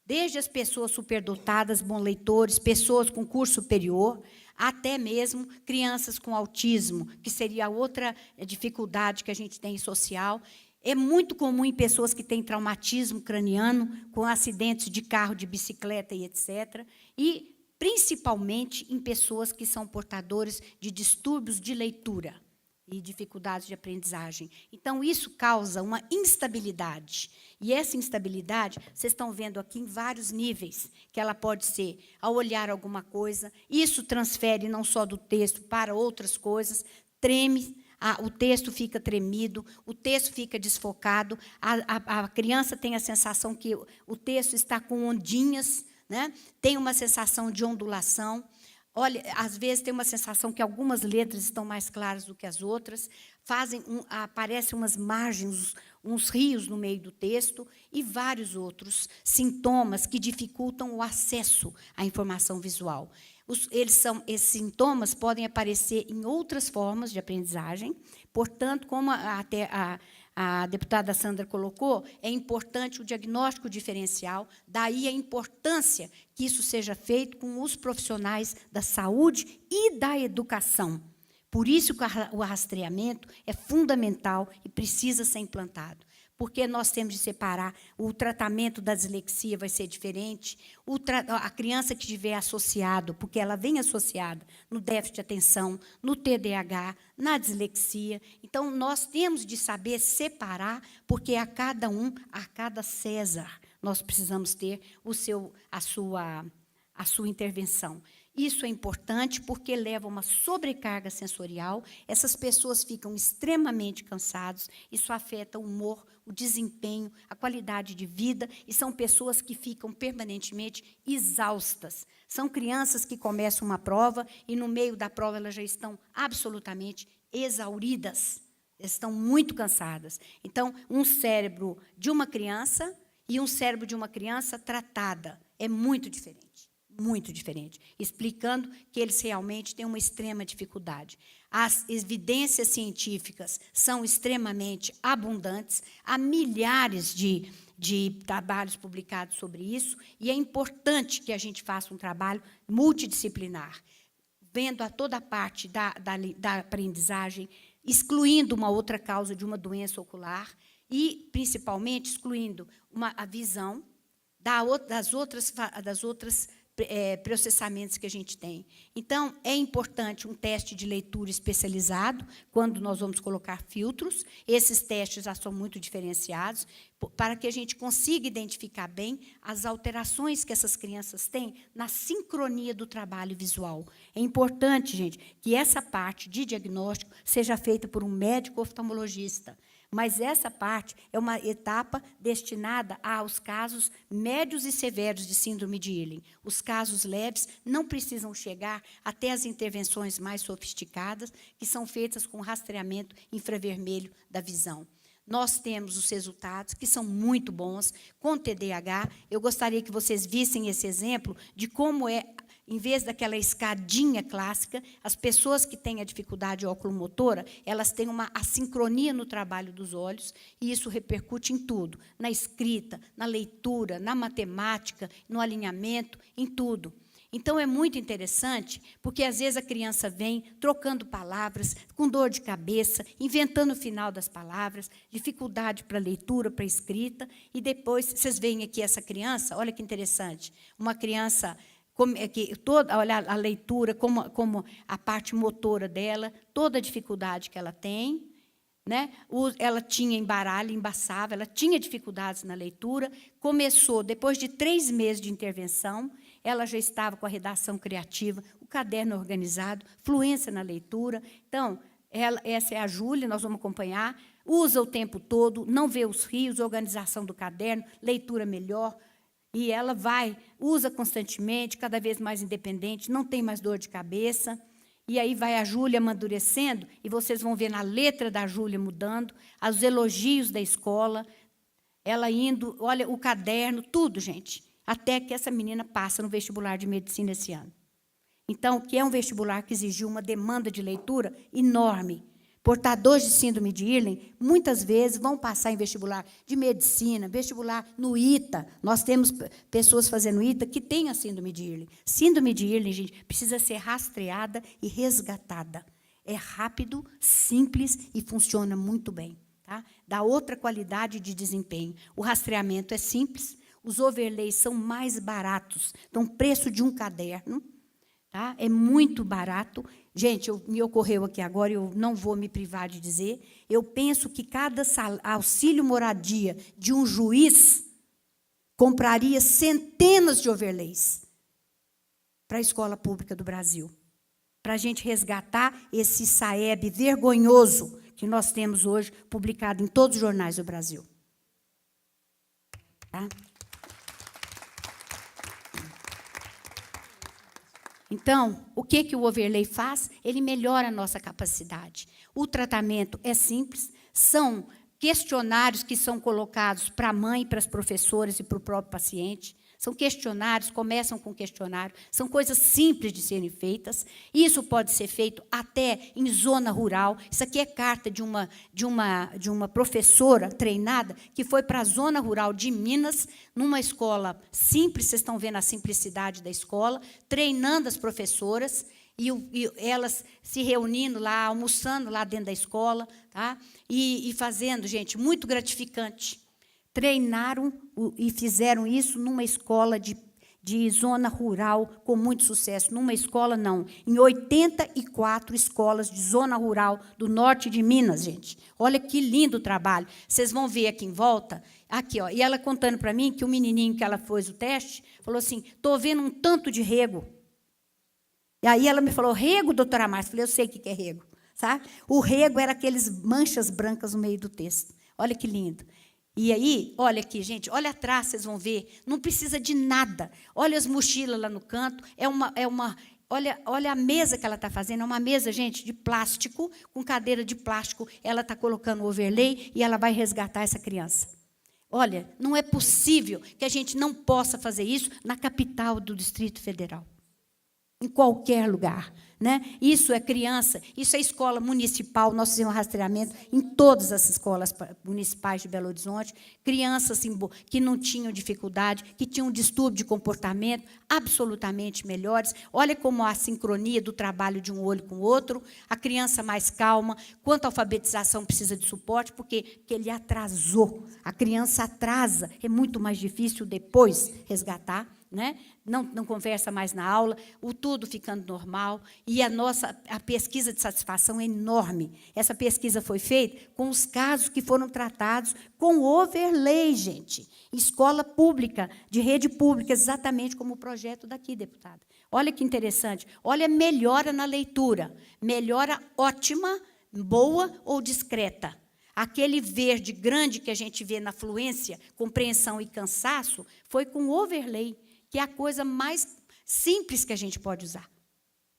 desde as pessoas superdotadas, bons leitores, pessoas com curso superior, até mesmo crianças com autismo, que seria outra dificuldade que a gente tem social. É muito comum em pessoas que têm traumatismo craniano, com acidentes de carro, de bicicleta e etc. E, principalmente, em pessoas que são portadores de distúrbios de leitura e dificuldades de aprendizagem. Então, isso causa uma instabilidade. E essa instabilidade, vocês estão vendo aqui em vários níveis, que ela pode ser ao olhar alguma coisa, isso transfere não só do texto para outras coisas, treme, o texto fica tremido, o texto fica desfocado, a criança tem a sensação que o texto está com ondinhas, né? Tem uma sensação de ondulação. Olha, às vezes tem uma sensação que algumas letras estão mais claras do que as outras, aparecem umas margens, uns rios no meio do texto e vários outros sintomas que dificultam o acesso à informação visual. Esses sintomas podem aparecer em outras formas de aprendizagem, portanto, como até a deputada Sandra colocou, é importante o diagnóstico diferencial, daí a importância que isso seja feito com os profissionais da saúde e da educação. Por isso que o rastreamento é fundamental e precisa ser implantado. Porque nós temos de separar, o tratamento da dislexia vai ser diferente, a criança que estiver associado, porque ela vem associada no déficit de atenção, no TDAH, na dislexia. Então, nós temos de saber separar, porque a cada César, nós precisamos ter a sua intervenção. Isso é importante porque leva a uma sobrecarga sensorial, essas pessoas ficam extremamente cansadas, isso afeta o humor, o desempenho, a qualidade de vida, e são pessoas que ficam permanentemente exaustas. São crianças que começam uma prova e, no meio da prova, elas já estão absolutamente exauridas. Elas estão muito cansadas. Então, um cérebro de uma criança e um cérebro de uma criança tratada é muito diferente, explicando que eles realmente têm uma extrema dificuldade. As evidências científicas são extremamente abundantes, há milhares de trabalhos publicados sobre isso, e é importante que a gente faça um trabalho multidisciplinar, vendo a toda a parte da aprendizagem, excluindo uma outra causa de uma doença ocular e, principalmente, excluindo a visão das outras processamentos que a gente tem. Então, é importante um teste de leitura especializado, quando nós vamos colocar filtros. Esses testes já são muito diferenciados, para que a gente consiga identificar bem as alterações que essas crianças têm na sincronia do trabalho visual. É importante, gente, que essa parte de diagnóstico seja feita por um médico oftalmologista. Mas essa parte é uma etapa destinada aos casos médios e severos de síndrome de Irlen. Os casos leves não precisam chegar até as intervenções mais sofisticadas, que são feitas com rastreamento infravermelho da visão. Nós temos os resultados, que são muito bons, com TDAH. Eu gostaria que vocês vissem esse exemplo de como é, em vez daquela escadinha clássica, as pessoas que têm a dificuldade oculomotora, elas têm uma assincronia no trabalho dos olhos, e isso repercute em tudo, na escrita, na leitura, na matemática, no alinhamento, em tudo. Então, é muito interessante, porque, às vezes, a criança vem trocando palavras, com dor de cabeça, inventando o final das palavras, dificuldade para leitura, para escrita, e depois, vocês veem aqui essa criança, olha que interessante, uma criança olha a leitura, como a parte motora dela, toda a dificuldade que ela tem, né? Ela tinha embaralho, embaçava, ela tinha dificuldades na leitura, começou, depois de 3 meses de intervenção, ela já estava com a redação criativa, o caderno organizado, fluência na leitura. Então, essa é a Júlia, nós vamos acompanhar, usa o tempo todo, não vê os rios, organização do caderno, leitura melhor, e ela usa constantemente, cada vez mais independente, não tem mais dor de cabeça. E aí vai a Júlia amadurecendo, e vocês vão ver na letra da Júlia mudando, os elogios da escola, ela indo, olha, o caderno, tudo, gente, até que essa menina passa no vestibular de medicina esse ano. Então, que é um vestibular que exigiu uma demanda de leitura enorme. Portadores de síndrome de Irlen, muitas vezes, vão passar em vestibular de medicina, vestibular no ITA. Nós temos pessoas fazendo ITA que têm a síndrome de Irlen. Síndrome de Irlen, gente, precisa ser rastreada e resgatada. É rápido, simples e funciona muito bem. Tá? Dá outra qualidade de desempenho. O rastreamento é simples, os overlays são mais baratos, dão preço de um caderno. Tá? É muito barato. Gente, me ocorreu aqui agora, eu não vou me privar de dizer, eu penso que cada auxílio moradia de um juiz compraria centenas de overlays para a escola pública do Brasil, para a gente resgatar esse SAEB vergonhoso que nós temos hoje, publicado em todos os jornais do Brasil. Tá? Então, o que o overlay faz? Ele melhora a nossa capacidade. O tratamento é simples, são questionários que são colocados para a mãe, para as professoras e para o próprio paciente. São questionários, começam com questionário, são coisas simples de serem feitas. Isso pode ser feito até em zona rural. Isso aqui é carta de uma professora treinada que foi para a zona rural de Minas, numa escola simples, vocês estão vendo a simplicidade da escola, treinando as professoras, e elas se reunindo lá, almoçando lá dentro da escola, tá? E fazendo, gente, muito gratificante. Treinaram e fizeram isso numa escola de zona rural com muito sucesso. Numa escola, não, em 84 escolas de zona rural do norte de Minas, gente. Olha que lindo o trabalho. Vocês vão ver aqui em volta. Aqui, ó, e ela contando para mim que o menininho que ela fez o teste falou assim, estou vendo um tanto de rego. E aí ela me falou, rego, doutora Márcia? Eu falei, eu sei o que é rego. Sabe? O rego era aqueles manchas brancas no meio do texto. Olha que lindo. E aí, olha aqui, gente, olha atrás, vocês vão ver, não precisa de nada. Olha as mochilas lá no canto, Olha a mesa que ela está fazendo. É uma mesa, gente, de plástico, com cadeira de plástico. Ela está colocando o overlay e ela vai resgatar essa criança. Olha, não é possível que a gente não possa fazer isso na capital do Distrito Federal. Em qualquer lugar. Né? Isso é criança, isso é escola municipal, nós fizemos rastreamento em todas as escolas municipais de Belo Horizonte, crianças que não tinham dificuldade, que tinham distúrbio de comportamento, absolutamente melhores. Olha como a sincronia do trabalho de um olho com o outro, a criança mais calma, quanto à alfabetização precisa de suporte, porque ele atrasou. A criança atrasa, é muito mais difícil depois resgatar. Né? Não conversa mais na aula, o tudo ficando normal, e a pesquisa de satisfação é enorme. Essa pesquisa foi feita com os casos que foram tratados com overlay, gente. Escola pública, de rede pública, exatamente como o projeto daqui, deputada. Olha que interessante. Olha a melhora na leitura. Melhora ótima, boa ou discreta. Aquele verde grande que a gente vê na fluência, compreensão e cansaço, foi com overlay, que é a coisa mais simples que a gente pode usar.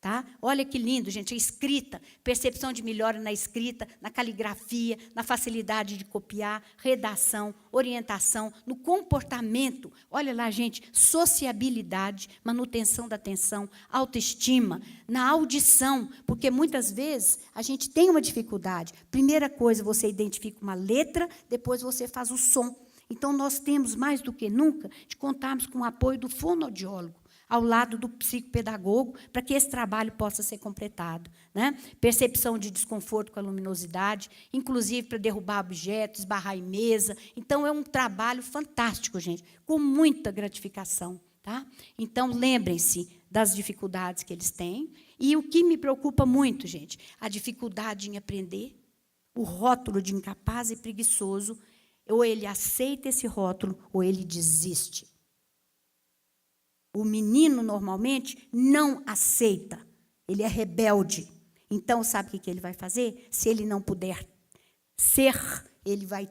Tá? Olha que lindo, gente, a escrita, percepção de melhora na escrita, na caligrafia, na facilidade de copiar, redação, orientação, no comportamento. Olha lá, gente, sociabilidade, manutenção da atenção, autoestima, na audição, porque muitas vezes a gente tem uma dificuldade. Primeira coisa, você identifica uma letra, depois você faz o som. Então, nós temos, mais do que nunca, de contarmos com o apoio do fonoaudiólogo, ao lado do psicopedagogo, para que esse trabalho possa ser completado. Né? Percepção de desconforto com a luminosidade, inclusive para derrubar objetos, esbarrar em mesa. Então, é um trabalho fantástico, gente, com muita gratificação. Tá? Então, lembrem-se das dificuldades que eles têm. E o que me preocupa muito, gente, a dificuldade em aprender, o rótulo de incapaz e preguiçoso. Ou ele aceita esse rótulo, ou ele desiste. O menino, normalmente, não aceita. Ele é rebelde. Então, sabe o que ele vai fazer? Se ele não puder ser, ele vai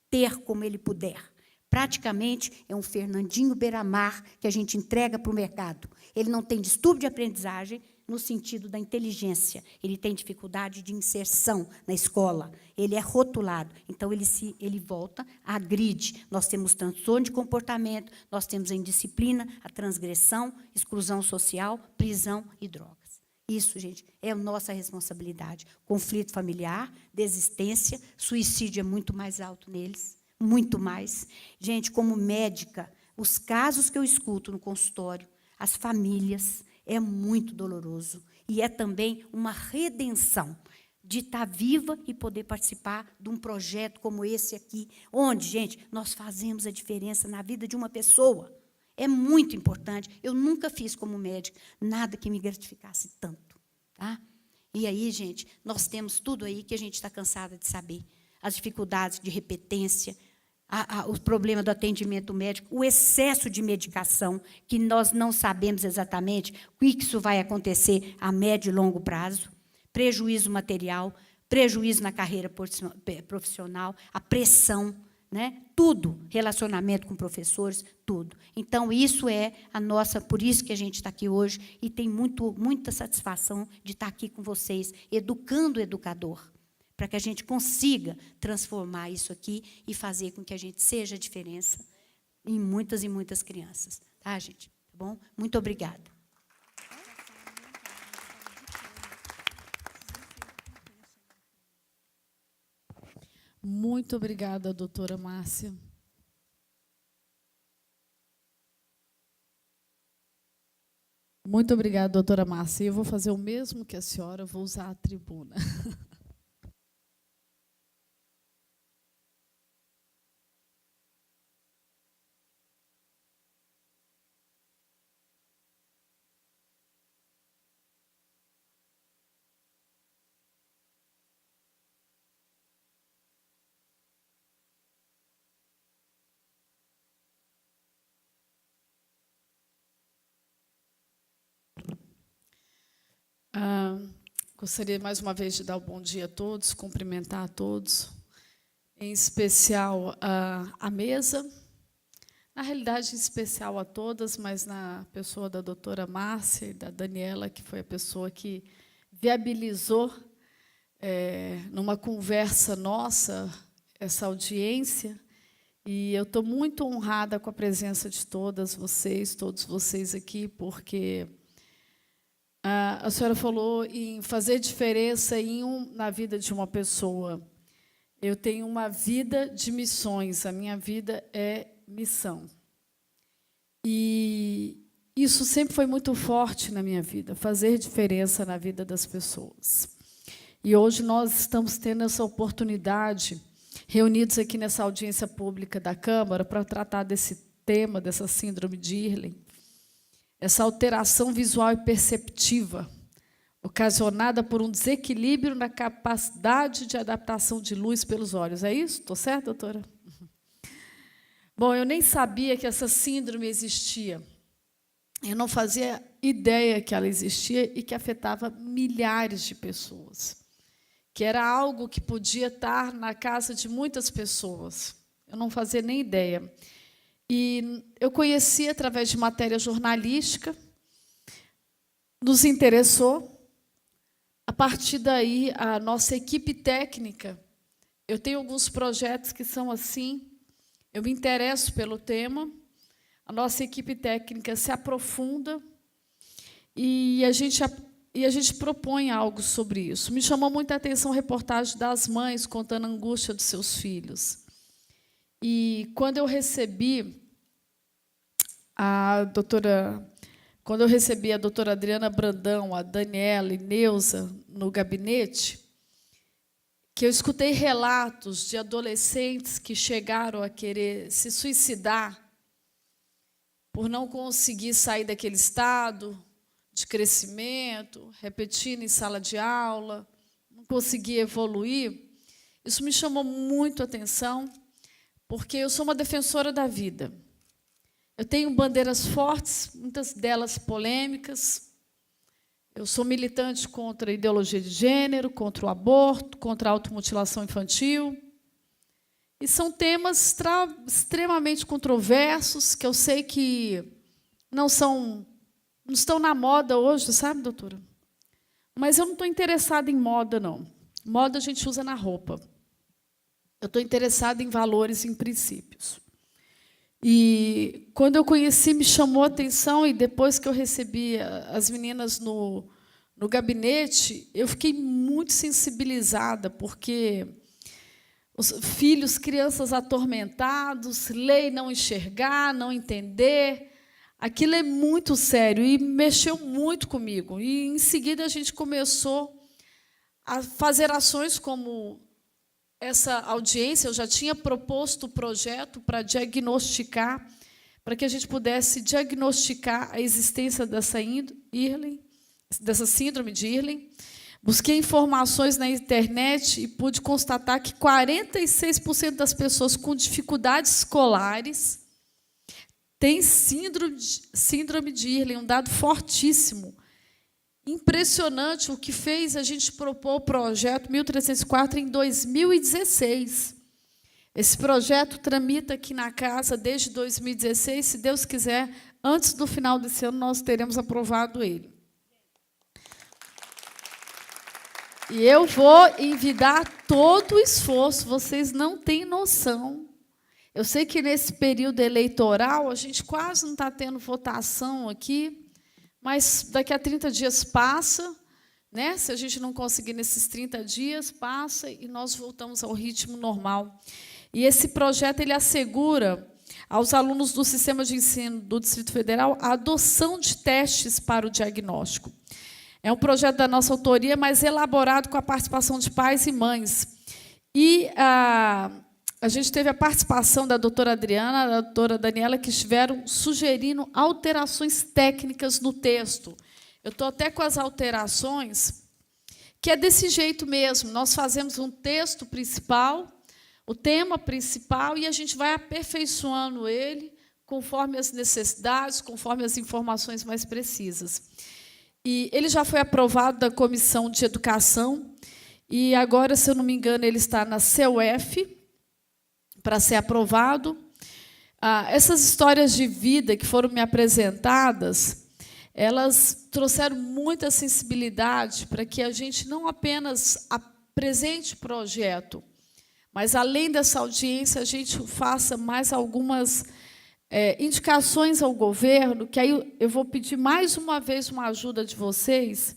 ter como ele puder. Praticamente, é um Fernandinho Beiramar que a gente entrega para o mercado. Ele não tem distúrbio de aprendizagem, no sentido da inteligência. Ele tem dificuldade de inserção na escola. Ele é rotulado. Então, ele volta, agride. Nós temos transtorno de comportamento, nós temos a indisciplina, a transgressão, exclusão social, prisão e drogas. Isso, gente, é a nossa responsabilidade. Conflito familiar, desistência, suicídio é muito mais alto neles, muito mais. Gente, como médica, os casos que eu escuto no consultório, as famílias, é muito doloroso. E é também uma redenção de estar viva e poder participar de um projeto como esse aqui, onde, gente, nós fazemos a diferença na vida de uma pessoa. É muito importante. Eu nunca fiz, como médica, nada que me gratificasse tanto. Tá? E aí, gente, nós temos tudo aí que a gente está cansada de saber. As dificuldades de repetência, o problema do atendimento médico, o excesso de medicação, que nós não sabemos exatamente o que isso vai acontecer a médio e longo prazo, prejuízo material, prejuízo na carreira profissional, a pressão, né? Tudo, relacionamento com professores, tudo. Então, isso é a nossa, por isso que a gente está aqui hoje, e tem muita satisfação de estar aqui com vocês, educando o educador, para que a gente consiga transformar isso aqui e fazer com que a gente seja a diferença em muitas e muitas crianças. Tá, gente? Tá bom? Muito obrigada. Muito obrigada, doutora Márcia. Muito obrigada, doutora Márcia. Eu vou fazer o mesmo que a senhora, vou usar a tribuna. Gostaria, mais uma vez, de dar o bom dia a todos, cumprimentar a todos, em especial a mesa, na realidade, em especial a todas, mas na pessoa da doutora Márcia e da Daniela, que foi a pessoa que viabilizou, numa conversa nossa, essa audiência. E eu estou muito honrada com a presença de todos vocês aqui, porque a senhora falou em fazer diferença na vida de uma pessoa. Eu tenho uma vida de missões, a minha vida é missão. E isso sempre foi muito forte na minha vida, fazer diferença na vida das pessoas. E hoje nós estamos tendo essa oportunidade, reunidos aqui nessa audiência pública da Câmara, para tratar desse tema, dessa síndrome de Irlen, essa alteração visual e perceptiva, ocasionada por um desequilíbrio na capacidade de adaptação de luz pelos olhos. É isso? Estou certa, doutora? Bom, eu nem sabia que essa síndrome existia. Eu não fazia ideia que ela existia e que afetava milhares de pessoas, que era algo que podia estar na casa de muitas pessoas. Eu não fazia nem ideia. E eu conheci através de matéria jornalística, nos interessou. A partir daí, a nossa equipe técnica, eu tenho alguns projetos que são assim, eu me interesso pelo tema, a nossa equipe técnica se aprofunda e a gente propõe algo sobre isso. Me chamou muita atenção a reportagem das mães contando a angústia dos seus filhos. E quando eu recebi a doutora Adriana Brandão, a Daniela e Neuza no gabinete, que eu escutei relatos de adolescentes que chegaram a querer se suicidar por não conseguir sair daquele estado de crescimento, repetindo em sala de aula, não conseguia evoluir, isso me chamou muito a atenção, porque eu sou uma defensora da vida. Eu tenho bandeiras fortes, muitas delas polêmicas. Eu sou militante contra a ideologia de gênero, contra o aborto, contra a automutilação infantil. E são temas extremamente controversos, que eu sei que não estão na moda hoje, sabe, doutora? Mas eu não estou interessada em moda, não. Moda a gente usa na roupa. Eu estou interessada em valores e em princípios. E, quando eu conheci, me chamou a atenção, e depois que eu recebi as meninas no gabinete, eu fiquei muito sensibilizada, porque os filhos, crianças atormentados, ler e não enxergar, não entender, aquilo é muito sério e mexeu muito comigo. E, em seguida, a gente começou a fazer ações como essa audiência. Eu já tinha proposto o projeto para diagnosticar, para que a gente pudesse diagnosticar a existência dessa síndrome de Irlen. Busquei informações na internet e pude constatar que 46% das pessoas com dificuldades escolares têm síndrome de Irlen, um dado fortíssimo. Impressionante, o que fez a gente propor o projeto 1304 em 2016. Esse projeto tramita aqui na casa desde 2016. Se Deus quiser, antes do final desse ano, nós teremos aprovado ele. E eu vou envidar todo o esforço, vocês não têm noção. Eu sei que nesse período eleitoral, a gente quase não está tendo votação aqui, mas daqui a 30 dias passa, né? Se a gente não conseguir nesses 30 dias, passa e nós voltamos ao ritmo normal. E esse projeto ele assegura aos alunos do sistema de ensino do Distrito Federal a adoção de testes para o diagnóstico. É um projeto da nossa autoria, mas elaborado com a participação de pais e mães. E a gente teve a participação da doutora Adriana, da doutora Daniela, que estiveram sugerindo alterações técnicas no texto. Eu estou até com as alterações, que é desse jeito mesmo. Nós fazemos um texto principal, o tema principal, e a gente vai aperfeiçoando ele conforme as necessidades, conforme as informações mais precisas. E ele já foi aprovado da Comissão de Educação, e agora, se eu não me engano, ele está na CUF, para ser aprovado. Essas histórias de vida que foram me apresentadas, elas trouxeram muita sensibilidade para que a gente não apenas apresente o projeto, mas, além dessa audiência, a gente faça mais algumas indicações ao governo, que aí eu vou pedir mais uma vez uma ajuda de vocês,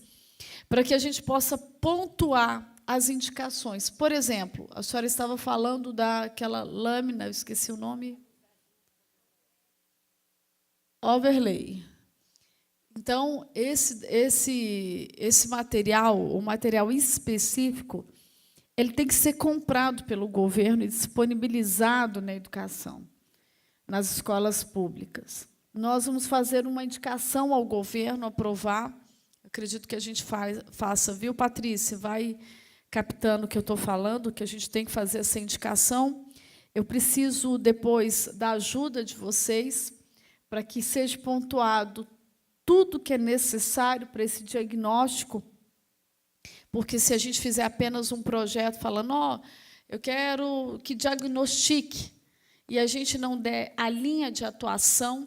para que a gente possa pontuar as indicações. Por exemplo, a senhora estava falando daquela lâmina, eu esqueci o nome. Overlay. Então, esse material, o material específico, ele tem que ser comprado pelo governo e disponibilizado na educação, nas escolas públicas. Nós vamos fazer uma indicação ao governo aprovar. Acredito que a gente faça, viu, Patrícia? Vai captando o que eu estou falando, que a gente tem que fazer essa indicação. Eu preciso, depois, da ajuda de vocês, para que seja pontuado tudo que é necessário para esse diagnóstico, porque se a gente fizer apenas um projeto falando, eu quero que diagnostique, e a gente não der a linha de atuação,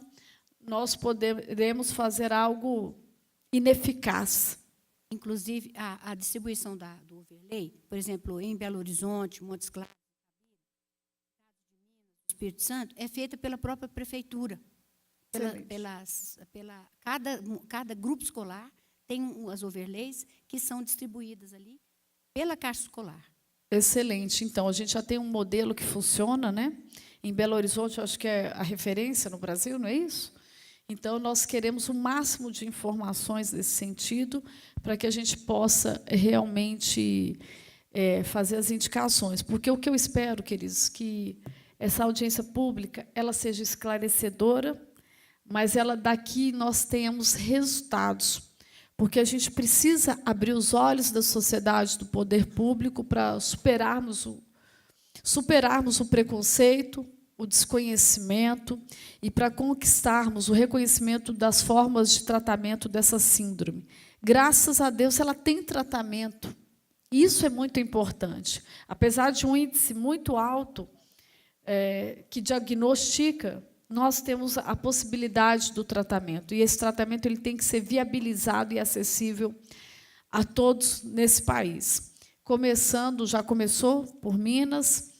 nós poderemos fazer algo ineficaz. Inclusive, a distribuição do overlay, por exemplo, em Belo Horizonte, Montes Claros, Espírito Santo, é feita pela própria prefeitura. Cada grupo escolar tem as overlays que são distribuídas ali pela Caixa Escolar. Excelente. Então, a gente já tem um modelo que funciona, né? Em Belo Horizonte, eu acho que é a referência no Brasil, não é isso? Então, nós queremos o máximo de informações nesse sentido, para que a gente possa realmente fazer as indicações. Porque o que eu espero, queridos, que essa audiência pública ela seja esclarecedora, mas daqui nós tenhamos resultados, porque a gente precisa abrir os olhos da sociedade, do poder público, para superarmos o preconceito, o desconhecimento, e para conquistarmos o reconhecimento das formas de tratamento dessa síndrome. Graças a Deus, ela tem tratamento. Isso é muito importante. Apesar de um índice muito alto que diagnostica, nós temos a possibilidade do tratamento. E esse tratamento ele tem que ser viabilizado e acessível a todos nesse país. Já começou por Minas.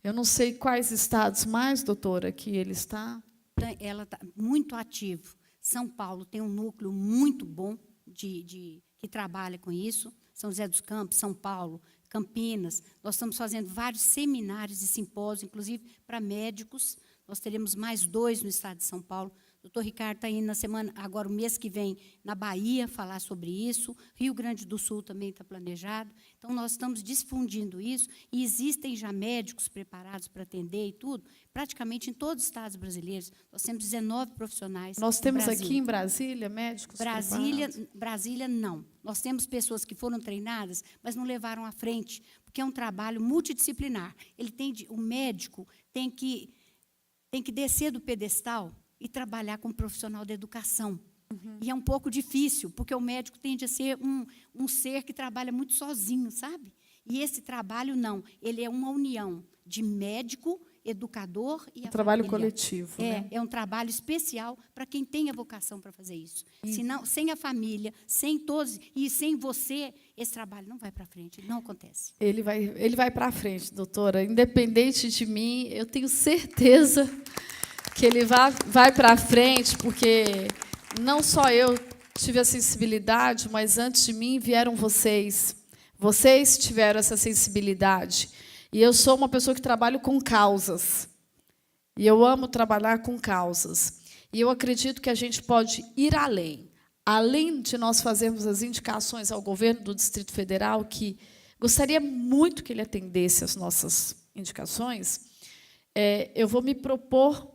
Eu não sei quais estados mais, doutora, que ele está. Ela está muito ativo. São Paulo tem um núcleo muito bom que trabalha com isso. São José dos Campos, São Paulo, Campinas. Nós estamos fazendo vários seminários e simpósios, inclusive para médicos. Nós teremos mais 2 no estado de São Paulo. O doutor Ricardo está indo agora o mês que vem, na Bahia, falar sobre isso. Rio Grande do Sul também está planejado. Então, nós estamos difundindo isso, e existem já médicos preparados para atender e tudo, praticamente em todos os estados brasileiros. Nós temos 19 profissionais. Nós temos aqui em Brasília médicos preparados? Brasília, não. Nós temos pessoas que foram treinadas, mas não levaram à frente, porque é um trabalho multidisciplinar. O médico tem que descer do pedestal e trabalhar como profissional da educação. Uhum. E é um pouco difícil, porque o médico tende a ser um ser que trabalha muito sozinho, sabe? E esse trabalho, não. Ele é uma união de médico, educador e a trabalho família. Coletivo. Né? É um trabalho especial para quem tem a vocação para fazer isso. Senão, sem a família, sem todos, e sem você, esse trabalho não vai para frente, não acontece. Ele vai para frente, doutora. Independente de mim, eu tenho certeza que ele vai para frente, porque não só eu tive a sensibilidade, mas antes de mim vieram vocês. Vocês tiveram essa sensibilidade. E eu sou uma pessoa que trabalho com causas. E eu amo trabalhar com causas. E eu acredito que a gente pode ir além. Além de nós fazermos as indicações ao governo do Distrito Federal, que gostaria muito que ele atendesse às nossas indicações, eu vou me propor,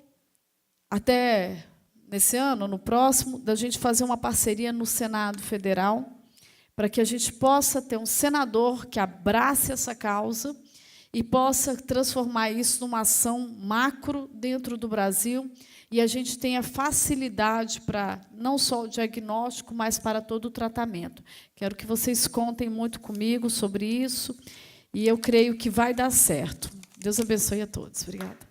até nesse ano, no próximo, da gente fazer uma parceria no Senado Federal, para que a gente possa ter um senador que abrace essa causa e possa transformar isso numa ação macro dentro do Brasil, e a gente tenha facilidade para não só o diagnóstico, mas para todo o tratamento. Quero que vocês contem muito comigo sobre isso, e eu creio que vai dar certo. Deus abençoe a todos. Obrigada.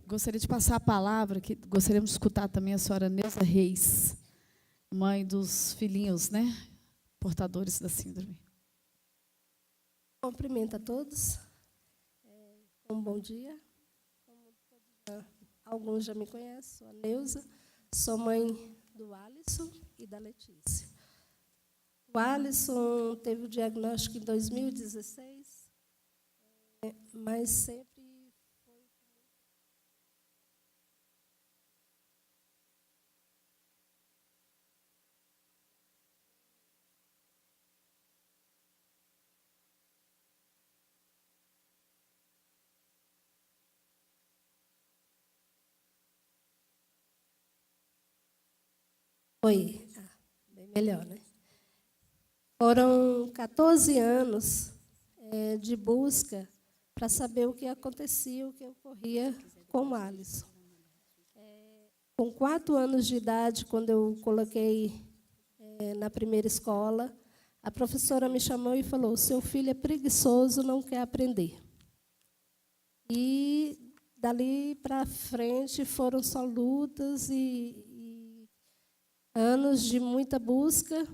gostaria de passar a palavra, que gostaríamos de escutar também a senhora Neuza Reis, mãe dos filhinhos, né, portadores da síndrome. Cumprimento a todos. Um bom dia. Alguns já me conhecem, sou a Neuza, sou mãe do Alisson e da Letícia. O Alisson teve o diagnóstico em 2016, mas sempre foi bem melhor, né? Foram 14 anos de busca para saber o que acontecia, o que ocorria com o Alisson. Com 4 anos de idade, quando eu coloquei na primeira escola, a professora me chamou e falou: seu filho é preguiçoso, não quer aprender. E dali para frente foram só lutas e anos de muita busca,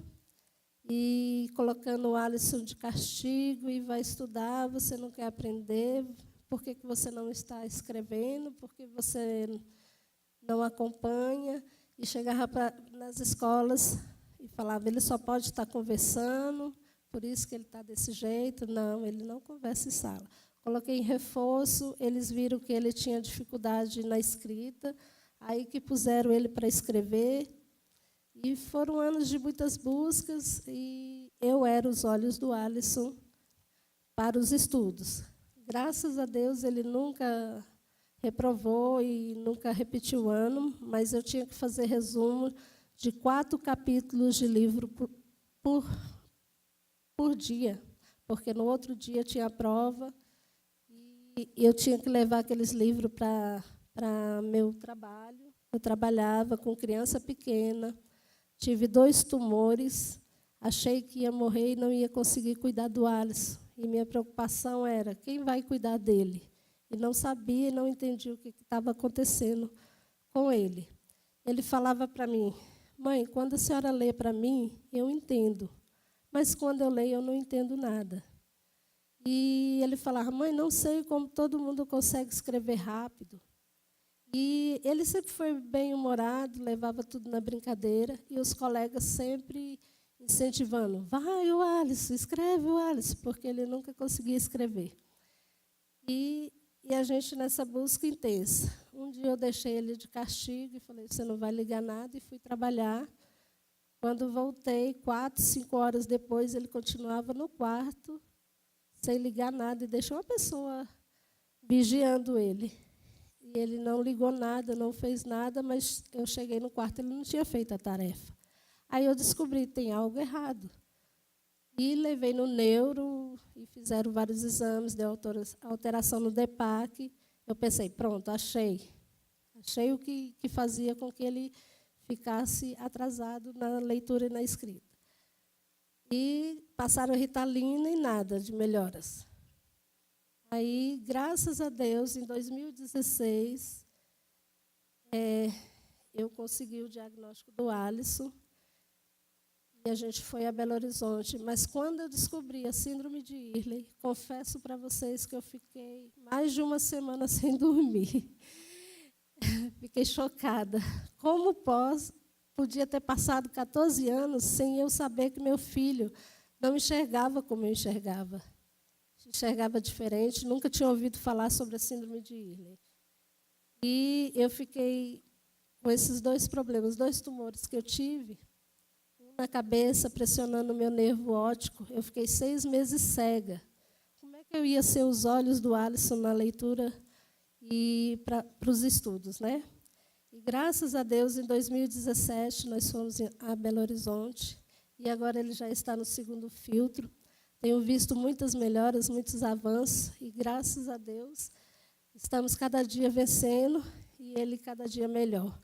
e colocando o Alisson de castigo, e vai estudar, você não quer aprender, por que você não está escrevendo, por que você não acompanha, e chegava nas escolas e falava, ele só pode estar conversando, por isso que ele está desse jeito. Não, ele não conversa em sala. Coloquei em reforço, eles viram que ele tinha dificuldade na escrita, aí que puseram ele para escrever. E foram anos de muitas buscas, e eu era os olhos do Alisson para os estudos. Graças a Deus, ele nunca reprovou e nunca repetiu o ano, mas eu tinha que fazer resumo de 4 capítulos de livro por dia, porque no outro dia tinha a prova, e eu tinha que levar aqueles livros para meu trabalho. Eu trabalhava com criança pequena, tive 2 tumores, achei que ia morrer e não ia conseguir cuidar do Alisson. E minha preocupação era, quem vai cuidar dele? E não sabia e não entendia o que estava acontecendo com ele. Ele falava para mim, mãe, quando a senhora lê para mim, eu entendo. Mas quando eu leio, eu não entendo nada. E ele falava, mãe, não sei como todo mundo consegue escrever rápido. E ele sempre foi bem-humorado, levava tudo na brincadeira, e os colegas sempre incentivando, vai, o Alisson, escreve o Alisson, porque ele nunca conseguia escrever. E a gente nessa busca intensa. Um dia eu deixei ele de castigo e falei, você não vai ligar nada, e fui trabalhar. Quando voltei, 4, 5 horas depois, ele continuava no quarto, sem ligar nada, e deixou uma pessoa vigiando ele. E ele não ligou nada, não fez nada, mas eu cheguei no quarto, ele não tinha feito a tarefa. Aí eu descobri que tem algo errado. E levei no neuro, e fizeram vários exames, deu alteração no DEPAC. Eu pensei, pronto, achei. Achei o que fazia com que ele ficasse atrasado na leitura e na escrita. E passaram Ritalina e nada de melhoras. Aí, graças a Deus, em 2016, eu consegui o diagnóstico do Alisson, e a gente foi a Belo Horizonte. Mas, quando eu descobri a síndrome de Ehlers, confesso para vocês que eu fiquei mais de uma semana sem dormir. Fiquei chocada. Como podia ter passado 14 anos sem eu saber que meu filho não enxergava como eu enxergava. Enxergava diferente, nunca tinha ouvido falar sobre a síndrome de Ehlers. E eu fiquei com esses 2 problemas, 2 tumores que eu tive, um na cabeça, pressionando o meu nervo óptico. Eu fiquei 6 meses cega. Como é que eu ia ser os olhos do Alisson na leitura e para os estudos, né? E, graças a Deus, em 2017, nós fomos a Belo Horizonte, e agora ele já está no 2º filtro. Tenho visto muitas melhoras, muitos avanços, e, graças a Deus, estamos cada dia vencendo, e ele cada dia melhor.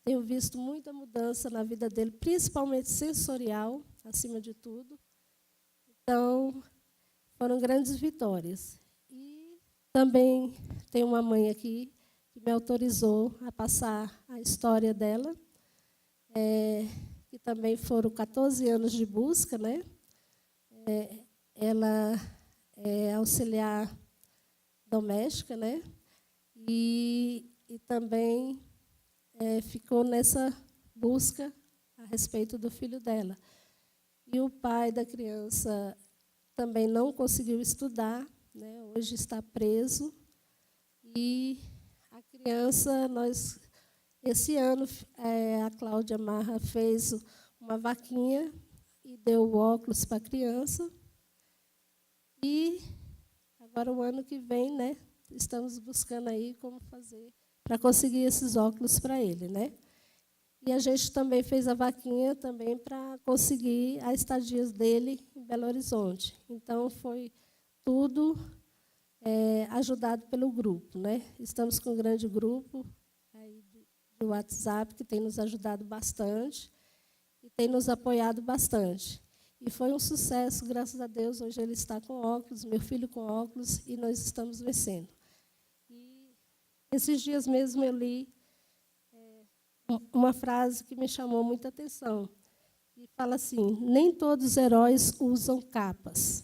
Tenho visto muita mudança na vida dele, principalmente sensorial, acima de tudo. Então, foram grandes vitórias. E também tenho uma mãe aqui que me autorizou a passar a história dela, que também foram 14 anos de busca, né? Ela é auxiliar doméstica, né? E também ficou nessa busca a respeito do filho dela. E o pai da criança também não conseguiu estudar, né? Hoje está preso. E a criança, esse ano, a Cláudia Marra fez uma vaquinha e deu óculos para a criança. E agora, o ano que vem, né, estamos buscando aí como fazer para conseguir esses óculos para ele, né? E a gente também fez a vaquinha também para conseguir a estadia dele em Belo Horizonte. Então, foi tudo ajudado pelo grupo, né? Estamos com um grande grupo aí do WhatsApp que tem nos ajudado bastante e tem nos apoiado bastante. E foi um sucesso, graças a Deus. Hoje ele está com óculos, meu filho com óculos, e nós estamos vencendo. E esses dias mesmo eu li uma frase que me chamou muita atenção. E fala assim: nem todos os heróis usam capas.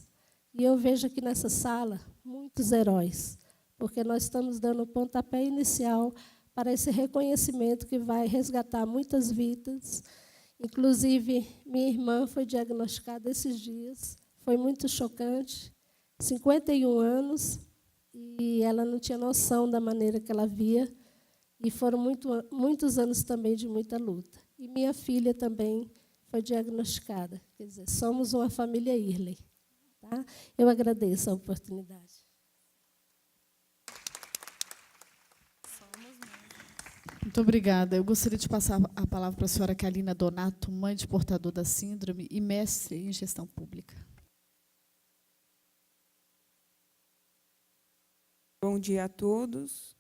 E eu vejo aqui nessa sala muitos heróis, porque nós estamos dando o pontapé inicial para esse reconhecimento que vai resgatar muitas vidas. Inclusive, minha irmã foi diagnosticada esses dias, foi muito chocante, 51 anos, e ela não tinha noção da maneira que ela via, e foram muitos anos também de muita luta. E minha filha também foi diagnosticada, quer dizer, somos uma família Irley. Tá? Eu agradeço a oportunidade. Muito obrigada. Eu gostaria de passar a palavra para a senhora Kalina Donato, mãe de portador da síndrome e mestre em gestão pública. Bom dia a todos.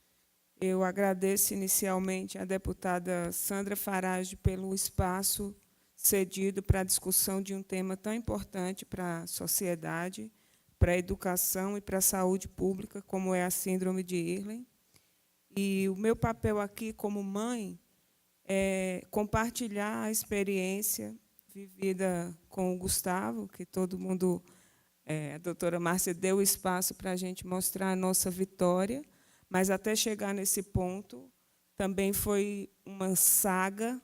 Eu agradeço inicialmente à deputada Sandra Farage pelo espaço cedido para a discussão de um tema tão importante para a sociedade, para a educação e para a saúde pública, como é a síndrome de Irlen. E o meu papel aqui como mãe é compartilhar a experiência vivida com o Gustavo, que todo mundo, a doutora Márcia deu espaço para a gente mostrar a nossa vitória, mas até chegar nesse ponto também foi uma saga.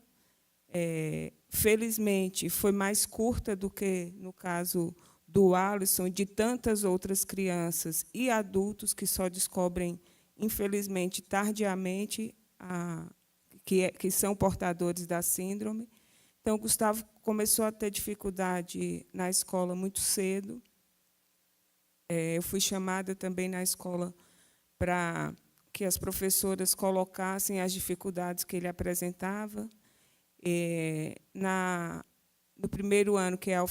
Felizmente, foi mais curta do que no caso do Alisson e de tantas outras crianças e adultos que só descobrem, infelizmente, tardiamente, que são portadores da síndrome. Então, o Gustavo começou a ter dificuldade na escola muito cedo. Eu fui chamada também na escola para que as professoras colocassem as dificuldades que ele apresentava. No primeiro ano, que é a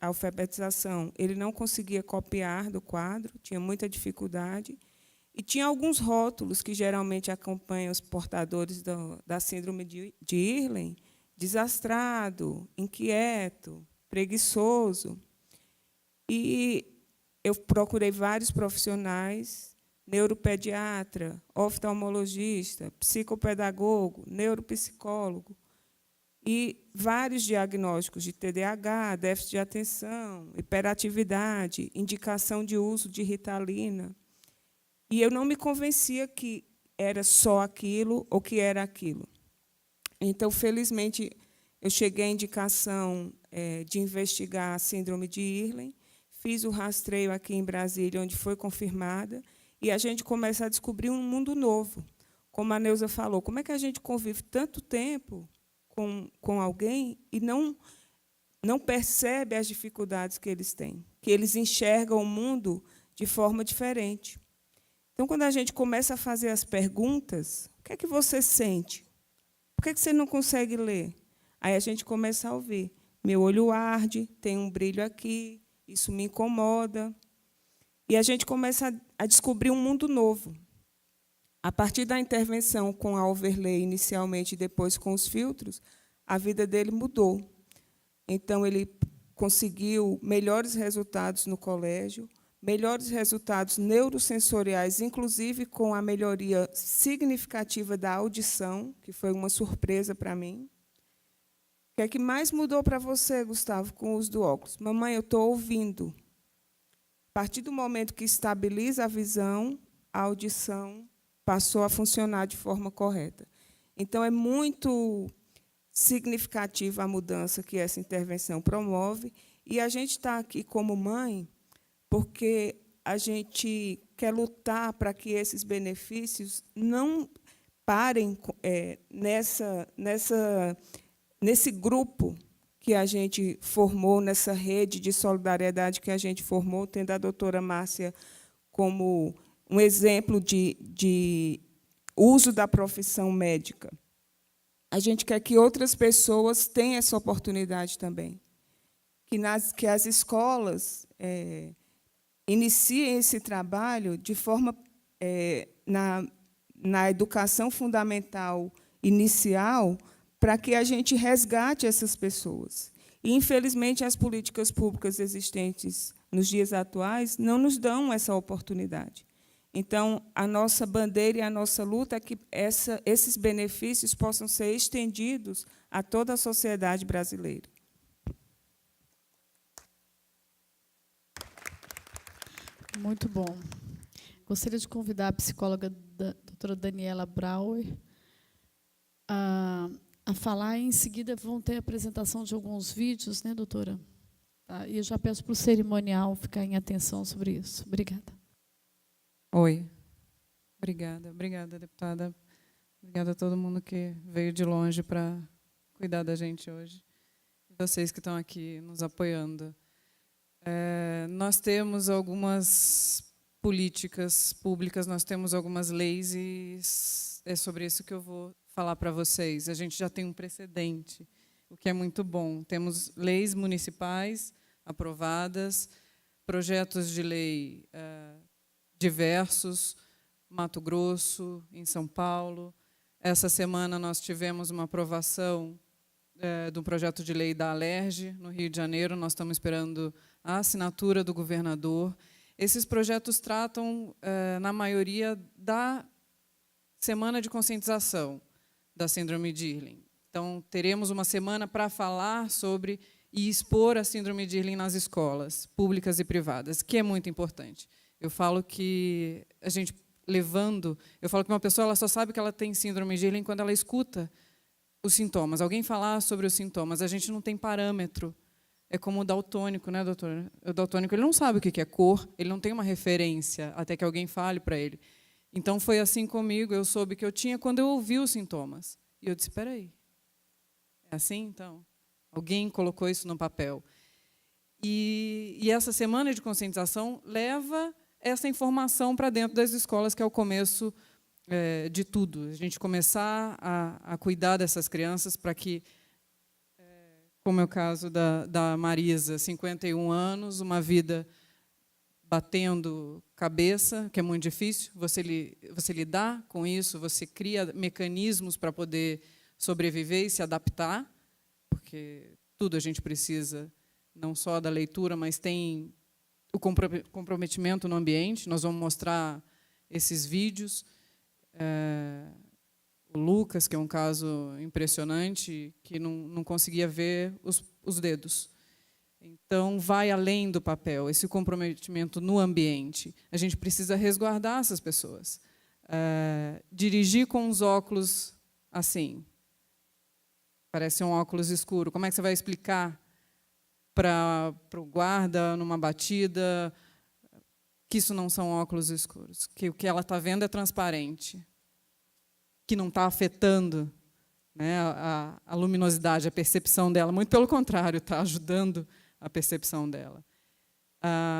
alfabetização, ele não conseguia copiar do quadro, tinha muita dificuldade. E tinha alguns rótulos que geralmente acompanham os portadores da síndrome de Irlen: desastrado, inquieto, preguiçoso. E eu procurei vários profissionais, neuropediatra, oftalmologista, psicopedagogo, neuropsicólogo, e vários diagnósticos de TDAH, déficit de atenção, hiperatividade, indicação de uso de Ritalina. E eu não me convencia que era só aquilo ou que era aquilo. Então, felizmente, eu cheguei à indicação de investigar a síndrome de Irlen, fiz o rastreio aqui em Brasília, onde foi confirmada, e a gente começa a descobrir um mundo novo. Como a Neuza falou, como é que a gente convive tanto tempo com alguém e não percebe as dificuldades que eles têm, que eles enxergam o mundo de forma diferente. Então, quando a gente começa a fazer as perguntas, o que é que você sente? Por que você não consegue ler? Aí a gente começa a ouvir. Meu olho arde, tem um brilho aqui, isso me incomoda. E a gente começa a descobrir um mundo novo. A partir da intervenção com a overlay, inicialmente, e depois com os filtros, a vida dele mudou. Então, ele conseguiu melhores resultados no colégio, melhores resultados neurosensoriais, inclusive com a melhoria significativa da audição, que foi uma surpresa para mim. O que é que mais mudou para você, Gustavo, com o uso do óculos? Mamãe, eu estou ouvindo. A partir do momento que estabiliza a visão, a audição passou a funcionar de forma correta. Então, é muito significativa a mudança que essa intervenção promove, e a gente está aqui como mãe porque a gente quer lutar para que esses benefícios não parem nesse grupo que a gente formou, nessa rede de solidariedade que a gente formou, tendo a doutora Márcia como um exemplo de uso da profissão médica. A gente quer que outras pessoas tenham essa oportunidade também, que as escolas iniciem esse trabalho de forma na educação fundamental inicial, para que a gente resgate essas pessoas. E, infelizmente, as políticas públicas existentes nos dias atuais não nos dão essa oportunidade. Então, a nossa bandeira e a nossa luta é que esses benefícios possam ser estendidos a toda a sociedade brasileira. Muito bom. Gostaria de convidar a psicóloga doutora Daniela Brauer a falar. Em seguida, vão ter a apresentação de alguns vídeos, né, doutora? Tá, e eu já peço para o cerimonial ficar em atenção sobre isso. Obrigada. Oi. Obrigada, deputada. Obrigada a todo mundo que veio de longe para cuidar da gente hoje. E vocês que estão aqui nos apoiando. Nós temos algumas políticas públicas, nós temos algumas leis, e é sobre isso que eu vou falar para vocês. A gente já tem um precedente, o que é muito bom. Temos leis municipais aprovadas, projetos de lei diversos, Mato Grosso, em São Paulo. Essa semana nós tivemos uma aprovação de um projeto de lei da Alerj, no Rio de Janeiro. Nós estamos esperando a assinatura do governador. Esses projetos tratam, na maioria, da semana de conscientização da síndrome de Irlen. Então, teremos uma semana para falar sobre e expor a síndrome de Irlen nas escolas públicas e privadas, que é muito importante. Eu falo que a gente eu falo que uma pessoa ela só sabe que ela tem síndrome de Irlen quando ela escuta os sintomas. Alguém falar sobre os sintomas, a gente não tem parâmetro. É como o daltônico, né, doutora? O daltônico ele não sabe o que é cor, ele não tem uma referência até que alguém fale para ele. Então, foi assim comigo, eu soube que eu tinha quando eu ouvi os sintomas. E eu disse, espera aí, é assim, então? Alguém colocou isso no papel. E essa semana de conscientização leva essa informação para dentro das escolas, que é o começo de tudo. A gente começar a cuidar dessas crianças para que, como é o caso da Marisa, 51 anos, uma vida batendo cabeça, que é muito difícil, você lidar com isso, você cria mecanismos para poder sobreviver e se adaptar, porque tudo a gente precisa, não só da leitura, mas tem o comprometimento no ambiente. Nós vamos mostrar esses vídeos. O Lucas, que é um caso impressionante, que não conseguia ver os dedos. Então, vai além do papel, esse comprometimento no ambiente. A gente precisa resguardar essas pessoas. Dirigir com os óculos assim, parece um óculos escuro. Como é que você vai explicar para o guarda, numa batida, que isso não são óculos escuros? Que o que ela está vendo é transparente, que não está afetando, né, a luminosidade, a percepção dela. Muito pelo contrário, está ajudando a percepção dela.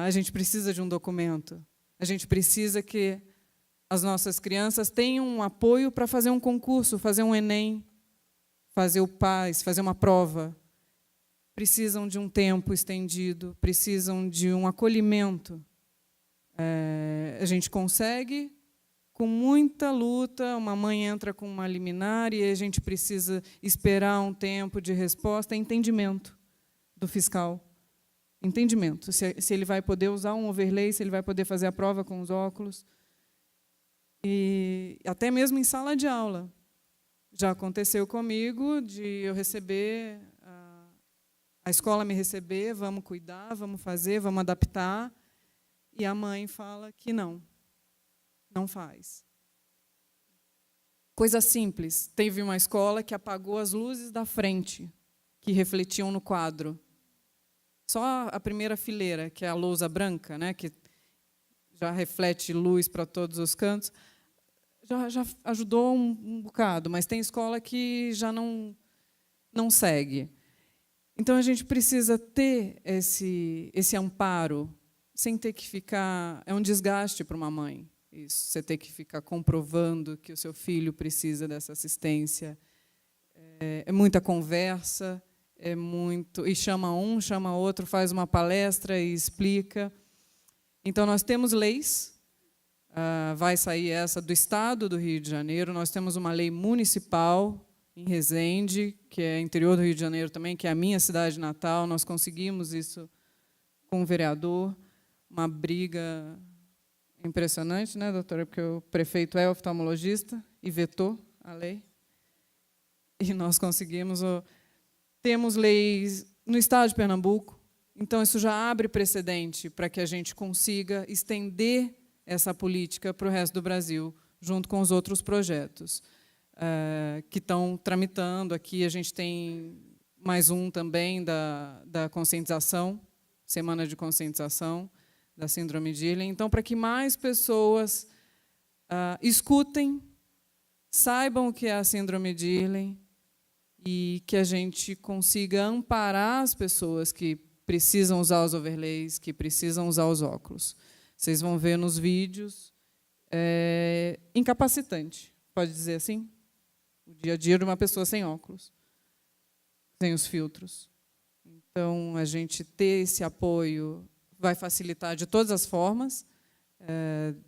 A gente precisa de um documento. A gente precisa que as nossas crianças tenham um apoio para fazer um concurso, fazer um Enem, fazer o PAS, fazer uma prova. Precisam de um tempo estendido, precisam de um acolhimento. A gente consegue, com muita luta, uma mãe entra com uma liminar e a gente precisa esperar um tempo de resposta, entendimento do fiscal, entendimento, se ele vai poder usar um overlay, se ele vai poder fazer a prova com os óculos. E até mesmo em sala de aula. Já aconteceu comigo de eu receber, a escola me receber, vamos cuidar, vamos fazer, vamos adaptar, e a mãe fala que não faz. Coisa simples. Teve uma escola que apagou as luzes da frente, que refletiam no quadro. Só a primeira fileira, que é a lousa branca, né, que já reflete luz para todos os cantos, já ajudou um bocado, mas tem escola que já não segue. Então, a gente precisa ter esse amparo, sem ter que ficar... É um desgaste para uma mãe, isso, você ter que ficar comprovando que o seu filho precisa dessa assistência. É muita conversa, e chama um, chama outro, faz uma palestra e explica. Então, nós temos leis, vai sair essa do Estado do Rio de Janeiro, nós temos uma lei municipal em Resende, que é interior do Rio de Janeiro também, que é a minha cidade natal, nós conseguimos isso com o vereador, uma briga impressionante, né, doutora, porque o prefeito é oftalmologista e vetou a lei, e nós conseguimos... Temos leis no Estado de Pernambuco, então isso já abre precedente para que a gente consiga estender essa política para o resto do Brasil, junto com os outros projetos que estão tramitando. Aqui a gente tem mais um também da conscientização, Semana de Conscientização da Síndrome de Irlen. Então, para que mais pessoas escutem, saibam o que é a Síndrome de Irlen, e que a gente consiga amparar as pessoas que precisam usar os overlays, que precisam usar os óculos. Vocês vão ver nos vídeos, incapacitante, pode dizer assim? O dia a dia de uma pessoa sem óculos, sem os filtros. Então, a gente ter esse apoio vai facilitar de todas as formas,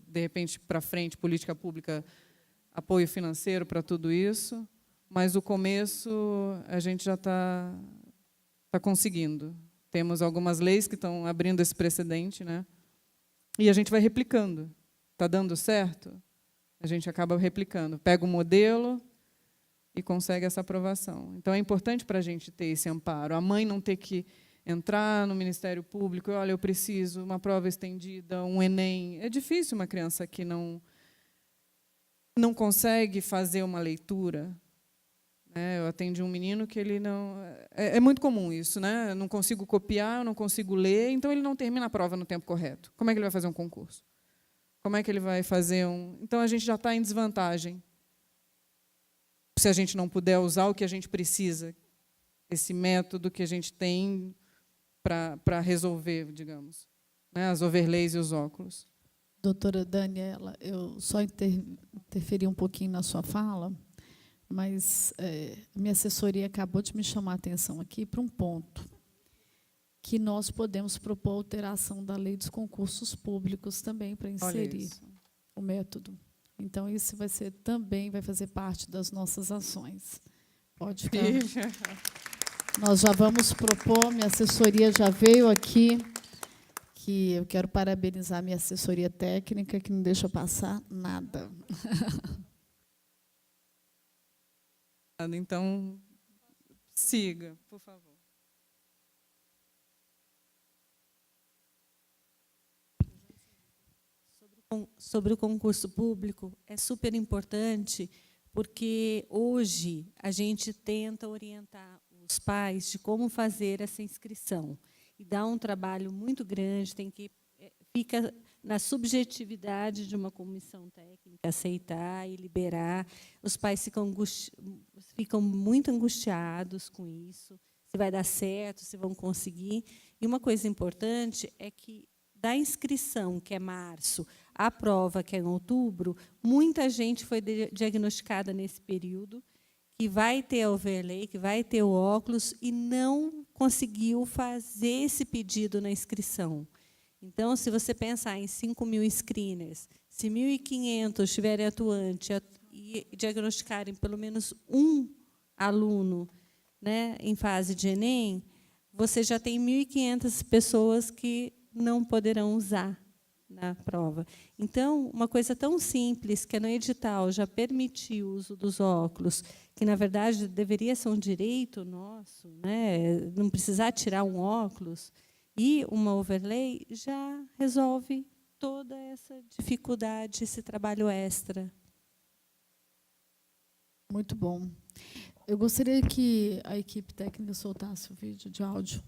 de repente, para frente, política pública, apoio financeiro para tudo isso, mas o começo a gente já está conseguindo. Temos algumas leis que estão abrindo esse precedente, né? E a gente vai replicando. Está dando certo? A gente acaba replicando. Pega o modelo e consegue essa aprovação. Então, é importante para a gente ter esse amparo. A mãe não ter que entrar no Ministério Público, olha, eu preciso uma prova estendida, um Enem. É difícil uma criança que não consegue fazer uma leitura. Eu atendi um menino que ele não... É muito comum isso, né? Eu não consigo copiar, eu não consigo ler, então ele não termina a prova no tempo correto. Como é que ele vai fazer um concurso? Como é que ele vai fazer um... Então, a gente já está em desvantagem. Se a gente não puder usar o que a gente precisa, esse método que a gente tem para resolver, digamos, né? As overlays e os óculos. Doutora Daniela, eu só interferi um pouquinho na sua fala, mas minha assessoria acabou de me chamar a atenção aqui para um ponto, que nós podemos propor alteração da lei dos concursos públicos também para inserir o método. Então, isso também vai fazer parte das nossas ações. Pode ficar. Nós já vamos propor, minha assessoria já veio aqui, que eu quero parabenizar a minha assessoria técnica, que não deixa passar nada. Então, siga, por favor. Sobre o concurso público, é super importante, porque hoje a gente tenta orientar os pais de como fazer essa inscrição. E dá um trabalho muito grande, fica na subjetividade de uma comissão técnica aceitar e liberar. Os pais ficam muito angustiados com isso, se vai dar certo, se vão conseguir. E uma coisa importante é que, da inscrição, que é março, à prova, que é em outubro, muita gente foi diagnosticada nesse período, que vai ter overlay, que vai ter o óculos, e não conseguiu fazer esse pedido na inscrição. Então, se você pensar em 5.000 screeners, se 1.500 estiverem atuantes e diagnosticarem pelo menos um aluno, né, em fase de Enem, você já tem 1.500 pessoas que não poderão usar na prova. Então, uma coisa tão simples, que no edital já permitiu o uso dos óculos, que, na verdade, deveria ser um direito nosso, né? Não precisar tirar um óculos, e uma overlay já resolve toda essa dificuldade, esse trabalho extra. Muito bom. Eu gostaria que a equipe técnica soltasse o vídeo de áudio.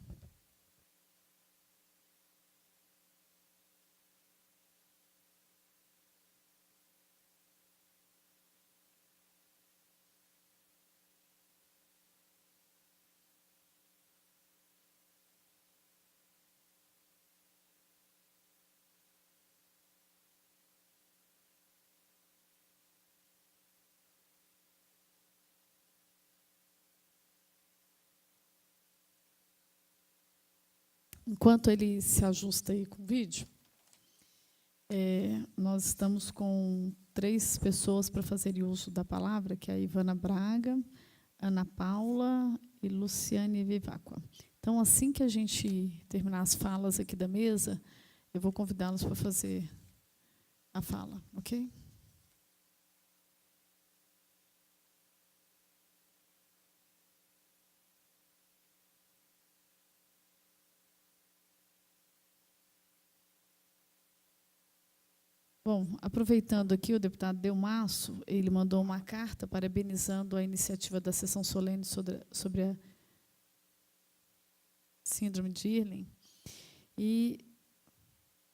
Enquanto ele se ajusta aí com o vídeo, nós estamos com 3 pessoas para fazerem uso da palavra, que é a Ivana Braga, Ana Paula e Luciane Vivacqua. Então, assim que a gente terminar as falas aqui da mesa, eu vou convidá-los para fazer a fala, ok? Bom, aproveitando aqui, o deputado Delmasso, ele mandou uma carta parabenizando a iniciativa da sessão solene sobre a síndrome de Irlen e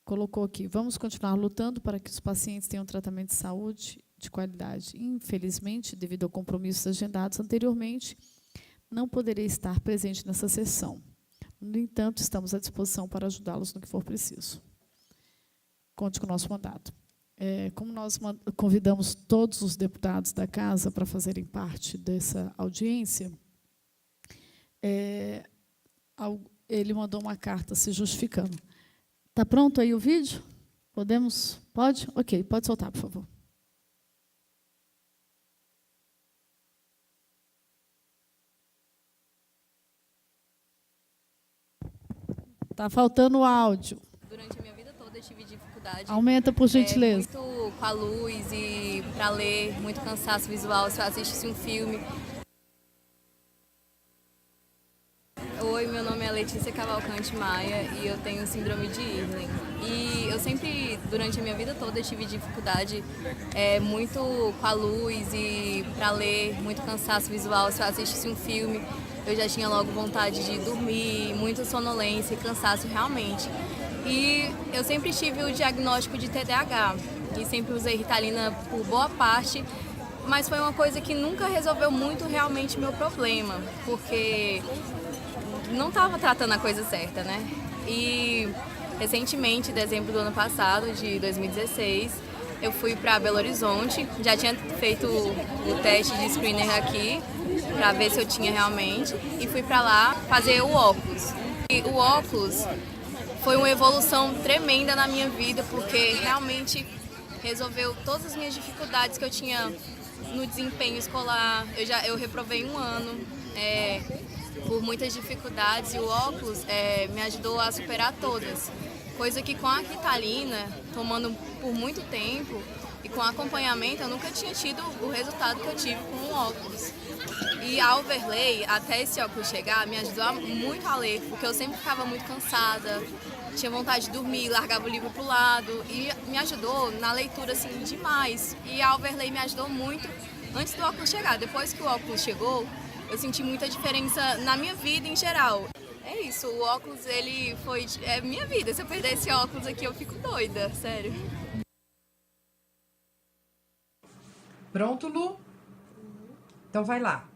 colocou aqui: vamos continuar lutando para que os pacientes tenham tratamento de saúde de qualidade. Infelizmente, devido a compromissos agendados anteriormente, não poderei estar presente nessa sessão. No entanto, estamos à disposição para ajudá-los no que for preciso. Conte com o nosso mandato. Como nós convidamos todos os deputados da Casa para fazerem parte dessa audiência, ele mandou uma carta se justificando. Está pronto aí o vídeo? Podemos? Pode? Ok, pode soltar, por favor. Está faltando o áudio. Durante a minha vida toda eu tive dificuldade. Aumenta, por gentileza. Muito com a luz e para ler, muito cansaço visual se eu assistisse um filme. Oi, meu nome é Letícia Cavalcante Maia e eu tenho síndrome de Irlen. E eu sempre, durante a minha vida toda, eu tive dificuldade muito com a luz e para ler, muito cansaço visual se eu assistisse um filme. Eu já tinha logo vontade de dormir, muita sonolência e cansaço realmente. E eu sempre tive o diagnóstico de TDAH e sempre usei Ritalina por boa parte, mas foi uma coisa que nunca resolveu muito realmente meu problema, porque não estava tratando a coisa certa, né? E recentemente, em dezembro do ano passado, de 2016, eu fui para Belo Horizonte, já tinha feito o teste de screener aqui, para ver se eu tinha realmente, e fui para lá fazer o óculos. E o óculos foi uma evolução tremenda na minha vida, porque realmente resolveu todas as minhas dificuldades que eu tinha no desempenho escolar. Eu reprovei um ano por muitas dificuldades e o óculos me ajudou a superar todas. Coisa que com a Ritalina, tomando por muito tempo e com acompanhamento, eu nunca tinha tido o resultado que eu tive com o óculos. E a overlay, até esse óculos chegar, me ajudou muito a ler, porque eu sempre ficava muito cansada, tinha vontade de dormir, largava o livro pro lado, e me ajudou na leitura assim demais. E a overlay me ajudou muito antes do óculos chegar. Depois que o óculos chegou, eu senti muita diferença na minha vida em geral. É isso, o óculos, ele foi minha vida. Se eu perder esse óculos aqui, eu fico doida, sério. Pronto, Lu? Então vai lá.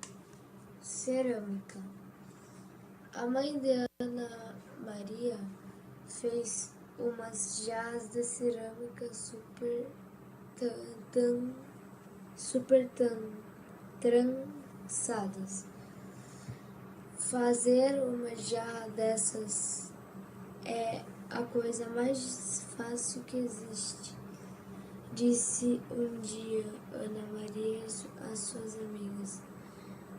Cerâmica. A mãe de Ana Maria fez umas jarras de cerâmica super trançadas. Fazer uma jarra dessas é a coisa mais fácil que existe, disse um dia Ana Maria às suas amigas.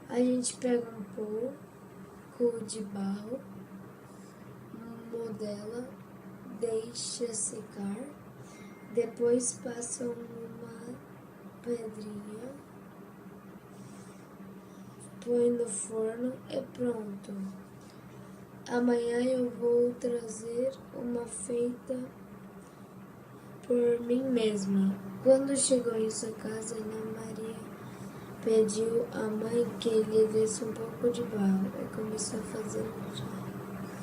A gente pega um pouco de barro, modela, deixa secar, depois passa uma pedrinha, põe no forno e pronto. Amanhã eu vou trazer uma feita por mim mesma. Quando chegou em sua casa, Ana Maria pediu à mãe que lhe desse um pouco de barro e começou a fazer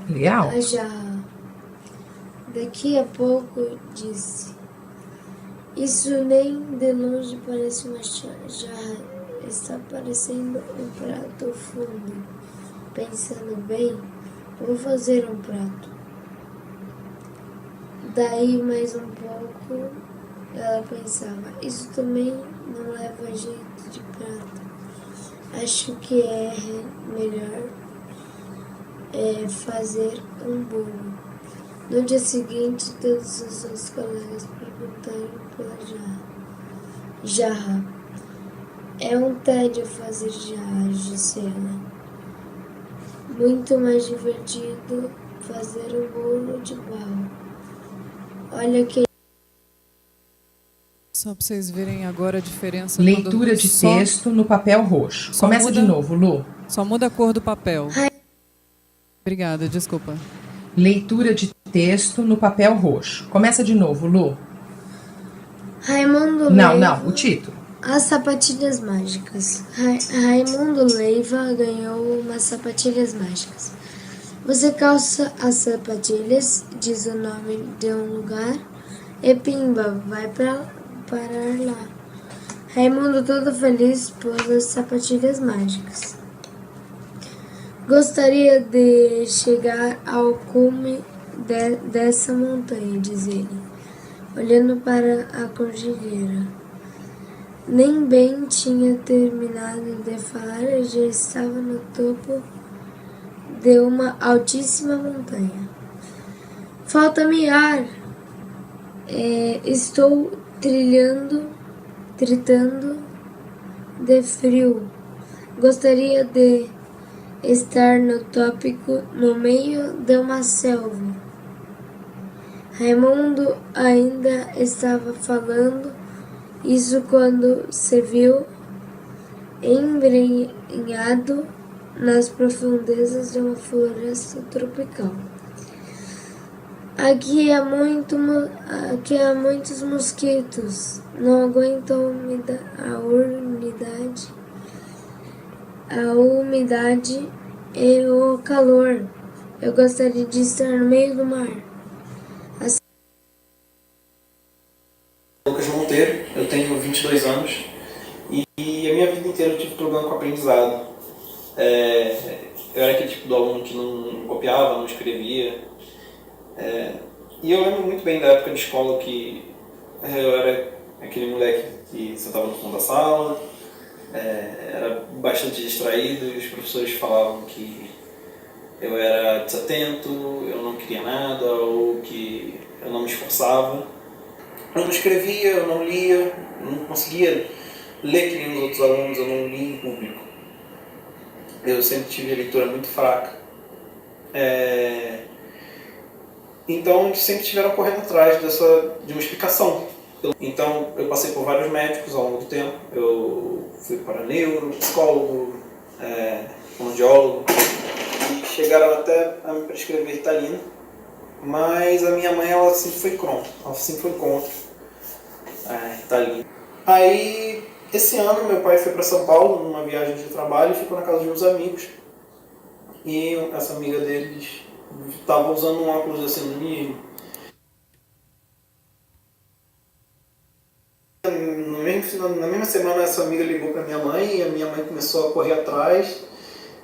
Legal. a jarra. Daqui a pouco disse: isso nem de longe parece uma jarra, está parecendo um prato fundo. Pensando bem, vou fazer um prato. Daí mais um pouco ela pensava: isso também não leva jeito de prato. Acho que é melhor fazer um bolo. No dia seguinte, todos os seus colegas perguntaram pela jarra. É um tédio fazer jarra, disse ela. Muito mais divertido fazer um bolo de barro. Olha que... Só para vocês verem agora a diferença. Leitura de texto no papel roxo. Começa de novo, Lu. Só muda a cor do papel. Obrigada, desculpa. Leitura de texto no papel roxo. Começa de novo, Lu. Raimundo Não, Leiva, não, o título. As sapatilhas mágicas. Raimundo Leiva ganhou umas sapatilhas mágicas. Você calça as sapatilhas, diz o nome de um lugar, e pimba, vai parar lá. Raimundo, todo feliz, pôs as sapatilhas mágicas. Gostaria de chegar ao cume dessa montanha, diz ele, olhando para a cordilheira. Nem bem tinha terminado de falar e já estava no topo de uma altíssima montanha. Falta-me ar. Estou tritando de frio. Gostaria de estar no tópico, no meio de uma selva. Raimundo ainda estava falando isso quando se viu embrenhado nas profundezas de uma floresta tropical. Aqui há muitos mosquitos. Não aguento a umidade e o calor. Eu gostaria de estar no meio do mar. Lucas Monteiro, eu tenho 22 anos e a minha vida inteira eu tive problema com aprendizado. Eu era aquele tipo de aluno que não copiava, não escrevia. E eu lembro muito bem da época de escola que eu era aquele moleque que sentava no fundo da sala, era bastante distraído e os professores falavam que eu era desatento, eu não queria nada ou que eu não me esforçava. Eu não escrevia, eu não lia, não conseguia ler que nem os outros alunos, eu não lia em público. Eu sempre tive a leitura muito fraca. Então, eles sempre estiveram correndo atrás de uma explicação. Então, eu passei por vários médicos ao longo do tempo. Eu fui para neuro, psicólogo, fonoaudiólogo, e chegaram até a me prescrever Ritalina. Mas a minha mãe, ela sempre foi contra Ritalina. Aí, esse ano, meu pai foi para São Paulo, numa viagem de trabalho, e ficou na casa de uns amigos. E essa amiga deles estava usando um óculos assim no menino. Na mesma semana, essa amiga ligou para minha mãe, e a minha mãe começou a correr atrás.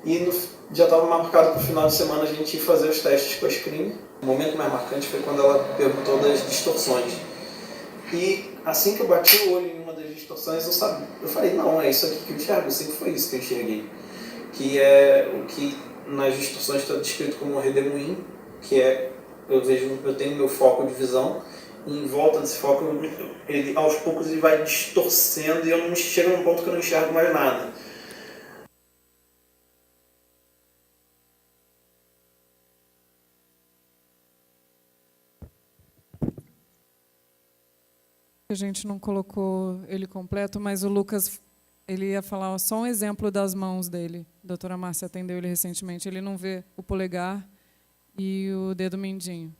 E já estava marcado para o final de semana a gente ir fazer os testes com a screen. O momento mais marcante foi quando ela perguntou das distorções. E assim que eu bati o olho em uma das distorções, eu sabia. Eu falei, não, é isso aqui que eu enxergo, sempre foi isso que eu enxerguei. Que é o que nas distorções está descrito como um redemoinho, que é, eu tenho meu foco de visão, e em volta desse foco, ele, aos poucos ele vai distorcendo e eu não chego num ponto que eu não enxergo mais nada. A gente não colocou ele completo, mas o Lucas, ele ia falar só um exemplo das mãos dele. A doutora Márcia atendeu ele recentemente. Ele não vê o polegar e o dedo mindinho.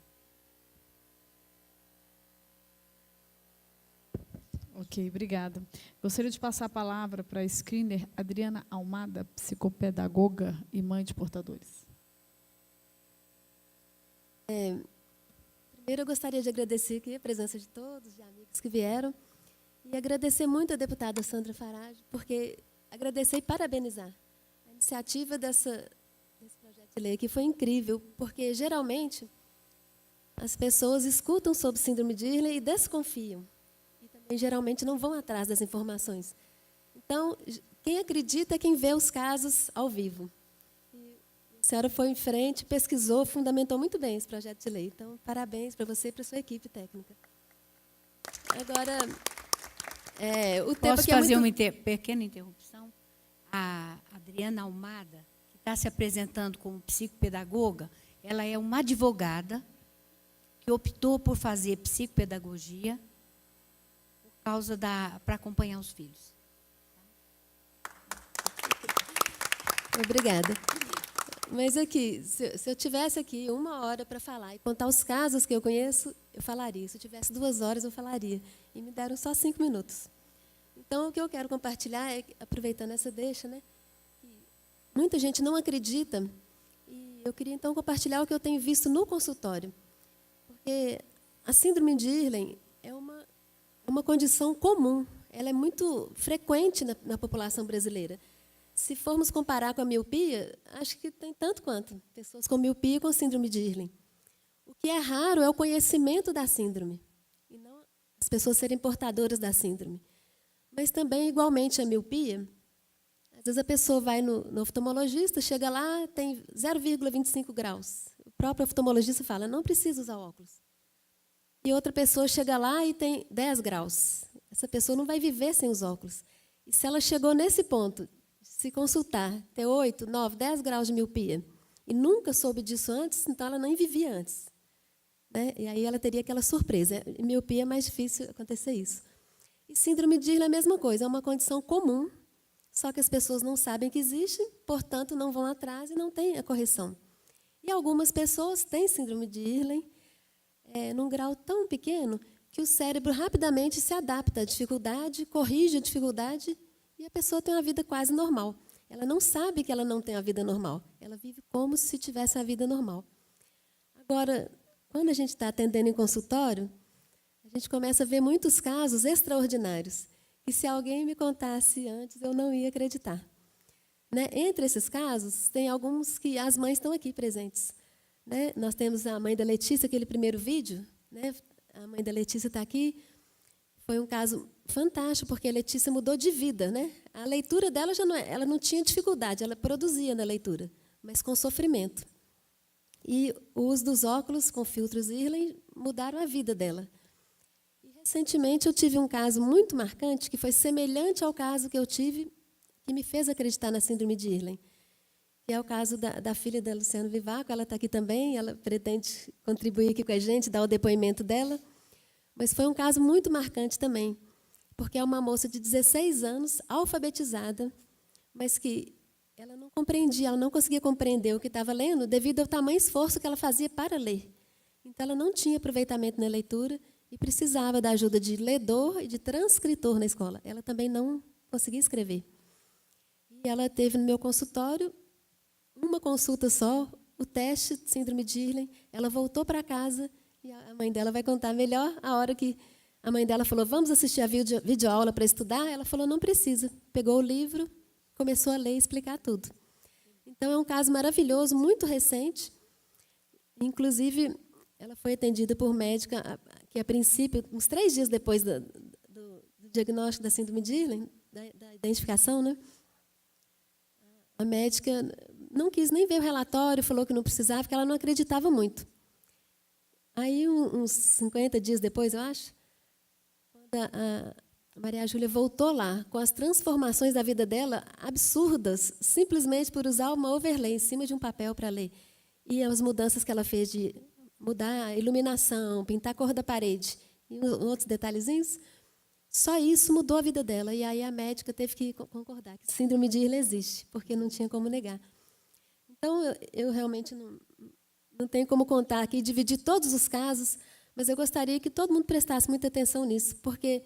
Ok, obrigada. Gostaria de passar a palavra para a screener Adriana Almada, psicopedagoga e mãe de portadores. Primeiro, eu gostaria de agradecer aqui a presença de todos, de amigos que vieram, e agradecer muito a deputada Sandra Farage, porque agradecer e parabenizar a iniciativa desse projeto de lei, que foi incrível, porque, geralmente, as pessoas escutam sobre síndrome de Irlen e desconfiam. E geralmente não vão atrás das informações. Então, quem acredita é quem vê os casos ao vivo. E a senhora foi em frente, pesquisou, fundamentou muito bem esse projeto de lei. Então, parabéns para você e para a sua equipe técnica. Agora, o tema Posso que é fazer muito... uma pequena interrupção? A Adriana Almada, que está se apresentando como psicopedagoga, ela é uma advogada que optou por fazer psicopedagogia para acompanhar os filhos. Obrigada. Mas aqui, se eu tivesse aqui 1 hora para falar e contar os casos que eu conheço, eu falaria. Se eu tivesse 2 horas, eu falaria. E me deram só 5 minutos. Então, o que eu quero compartilhar é, aproveitando essa deixa, né, que muita gente não acredita, e eu queria, então, compartilhar o que eu tenho visto no consultório. Porque a síndrome de Irlen é uma condição comum, ela é muito frequente na população brasileira. Se formos comparar com a miopia, acho que tem tanto quanto pessoas com miopia e com síndrome de Irlen. O que é raro é o conhecimento da síndrome, e não as pessoas serem portadoras da síndrome. Mas também, igualmente, a miopia, às vezes a pessoa vai no oftalmologista, chega lá, tem 0,25 graus. O próprio oftalmologista fala, não precisa usar óculos. E outra pessoa chega lá e tem 10 graus. Essa pessoa não vai viver sem os óculos. E se ela chegou nesse ponto, de se consultar, ter 8, 9, 10 graus de miopia, e nunca soube disso antes, então ela nem vivia antes. Né? E aí ela teria aquela surpresa. Em miopia é mais difícil acontecer isso. E síndrome de Irlen é a mesma coisa, é uma condição comum, só que as pessoas não sabem que existe, portanto, não vão atrás e não têm a correção. E algumas pessoas têm síndrome de Irlen, num grau tão pequeno que o cérebro rapidamente se adapta à dificuldade, corrige a dificuldade e a pessoa tem uma vida quase normal. Ela não sabe que ela não tem a vida normal. Ela vive como se tivesse a vida normal. Agora, quando a gente está atendendo em consultório, a gente começa a ver muitos casos extraordinários, que se alguém me contasse antes, eu não ia acreditar. Né? Entre esses casos, tem alguns que as mães estão aqui presentes. Né? Nós temos a mãe da Letícia, aquele primeiro vídeo, né? A mãe da Letícia está aqui. Foi um caso fantástico, porque a Letícia mudou de vida. Né? A leitura dela ela não tinha dificuldade, ela produzia na leitura, mas com sofrimento. E o uso dos óculos com filtros Irlen mudaram a vida dela. E, recentemente, eu tive um caso muito marcante, que foi semelhante ao caso que eu tive, que me fez acreditar na síndrome de Irlen, que é o caso da filha da Luciana Vivaco. Ela está aqui também, ela pretende contribuir aqui com a gente, dar o depoimento dela. Mas foi um caso muito marcante também, porque é uma moça de 16 anos, alfabetizada, mas que ela não compreendia, ela não conseguia compreender o que estava lendo devido ao tamanho esforço que ela fazia para ler. Então, ela não tinha aproveitamento na leitura e precisava da ajuda de ledor e de transcritor na escola. Ela também não conseguia escrever. E ela teve no meu consultório uma consulta só, o teste de síndrome de Irlen. Ela voltou para casa e a mãe dela vai contar melhor a hora que a mãe dela falou, vamos assistir a videoaula para estudar? Ela falou, não precisa. Pegou o livro, começou a ler e explicar tudo. Então, é um caso maravilhoso, muito recente. Inclusive, ela foi atendida por médica que, a princípio, uns 3 dias depois do diagnóstico da síndrome de Irlen, da identificação, né? A médica não quis nem ver o relatório, falou que não precisava, porque ela não acreditava muito. Aí, uns 50 dias depois, eu acho, quando a Maria Júlia voltou lá, com as transformações da vida dela absurdas, simplesmente por usar uma overlay em cima de um papel para ler. E as mudanças que ela fez de mudar a iluminação, pintar a cor da parede e outros detalhezinhos, Só isso mudou a vida dela. E aí a médica teve que concordar que síndrome de Ehlers existe, porque não tinha como negar. Então, eu realmente não tenho como contar aqui, dividir todos os casos, mas eu gostaria que todo mundo prestasse muita atenção nisso, porque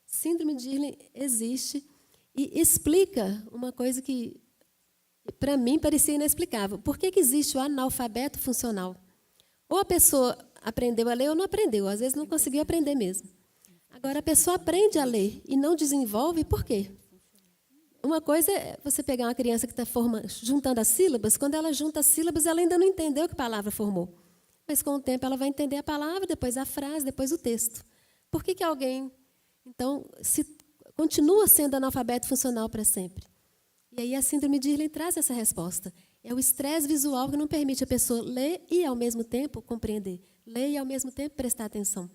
síndrome de Ehlers existe e explica uma coisa que, para mim, parecia inexplicável. Por que existe o analfabeto funcional? Ou a pessoa aprendeu a ler ou não aprendeu, às vezes não conseguiu aprender mesmo. Agora, a pessoa aprende a ler e não desenvolve, por quê? Uma coisa é você pegar uma criança que está juntando as sílabas, quando ela junta as sílabas, ela ainda não entendeu que palavra formou. Mas, com o tempo, ela vai entender a palavra, depois a frase, depois o texto. Por que alguém, então, continua sendo analfabeto funcional para sempre? E aí a síndrome de Ehlers traz essa resposta. É o estresse visual que não permite a pessoa ler e, ao mesmo tempo, compreender. Ler e, ao mesmo tempo, prestar atenção.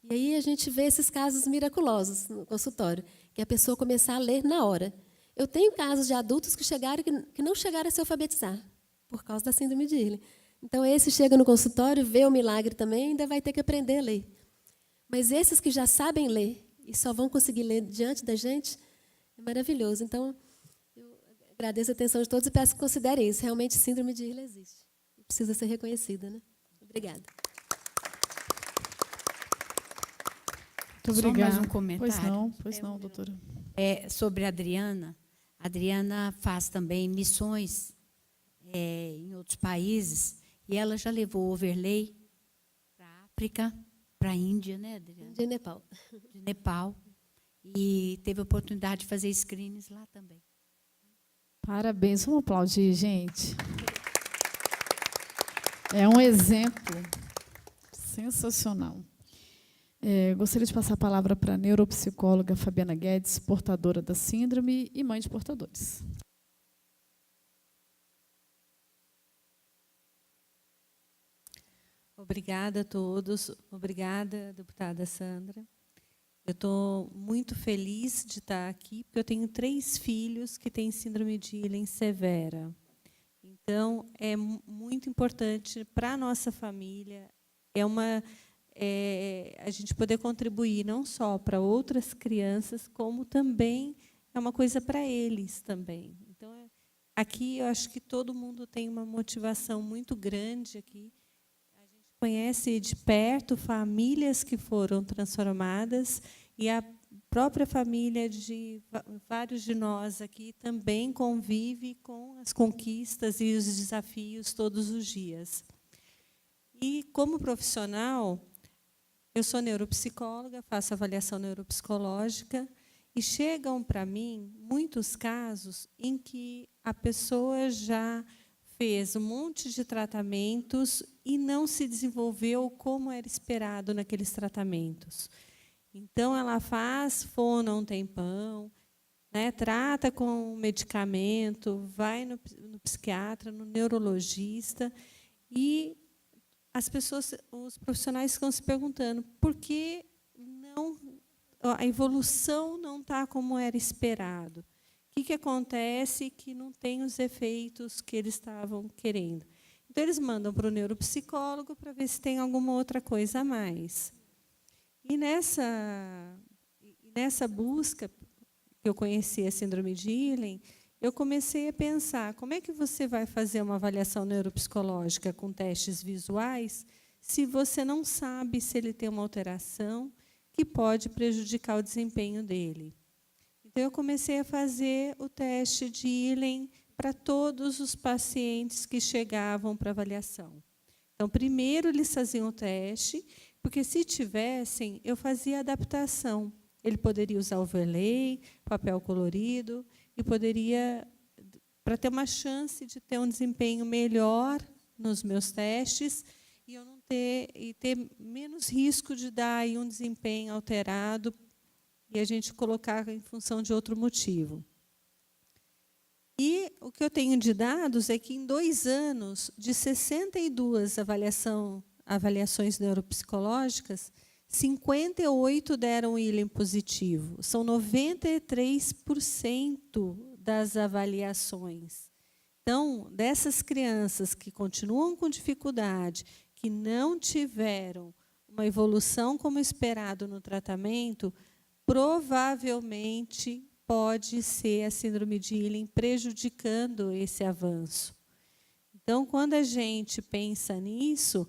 E aí a gente vê esses casos miraculosos no consultório, que a pessoa começar a ler na hora. Eu tenho casos de adultos que não chegaram a se alfabetizar, por causa da síndrome de Ehlers. Então, esse chega no consultório, vê o milagre também, ainda vai ter que aprender a ler. Mas esses que já sabem ler e só vão conseguir ler diante da gente, é maravilhoso. Então, eu agradeço a atenção de todos e peço que considerem isso. Realmente, síndrome de Ehlers existe. Precisa ser reconhecida, né? Obrigada. Muito obrigada. Só mais um comentário. Pois não, doutora. Sobre a Adriana. A Adriana faz também missões em outros países, e ela já levou o overlay para a África, para a Índia, né, Adriana? De Nepal. De Nepal. E teve a oportunidade de fazer screenings lá também. Parabéns, vamos aplaudir, gente. É um exemplo sensacional. Gostaria de passar a palavra para a neuropsicóloga Fabiana Guedes, portadora da síndrome e mãe de portadores. Obrigada a todos. Obrigada, deputada Sandra. Eu estou muito feliz de estar aqui, porque eu tenho 3 filhos que têm síndrome de Ehlers severa. Então, é muito importante para a nossa família, a gente poder contribuir não só para outras crianças, como também é uma coisa para eles também. Então, aqui eu acho que todo mundo tem uma motivação muito grande aqui. A gente conhece de perto famílias que foram transformadas e a própria família de vários de nós aqui também convive com as conquistas e os desafios todos os dias. E, como profissional, eu sou neuropsicóloga, faço avaliação neuropsicológica, e chegam para mim muitos casos em que a pessoa já fez um monte de tratamentos e não se desenvolveu como era esperado naqueles tratamentos. Então, ela faz fono um tempão, né, trata com medicamento, vai no psiquiatra, no neurologista, e as pessoas, os profissionais ficam se perguntando por que a evolução não está como era esperado. O que acontece que não tem os efeitos que eles estavam querendo? Então, eles mandam para o neuropsicólogo para ver se tem alguma outra coisa a mais. E nessa busca, que eu conheci a síndrome de Ehlers, eu comecei a pensar, como é que você vai fazer uma avaliação neuropsicológica com testes visuais se você não sabe se ele tem uma alteração que pode prejudicar o desempenho dele? Então, eu comecei a fazer o teste de Ehlers para todos os pacientes que chegavam para avaliação. Então, primeiro eles faziam o teste, porque, se tivessem, eu fazia adaptação. Ele poderia usar overlay, papel colorido, e poderia, para ter uma chance de ter um desempenho melhor nos meus testes e eu não ter menos risco de dar aí um desempenho alterado e a gente colocar em função de outro motivo. E o que eu tenho de dados é que, em 2 anos, de 62 avaliações neuropsicológicas, 58 deram Ehlers positivo. São 93% das avaliações. Então, dessas crianças que continuam com dificuldade, que não tiveram uma evolução como esperado no tratamento, provavelmente pode ser a síndrome de Ehlers prejudicando esse avanço. Então, quando a gente pensa nisso,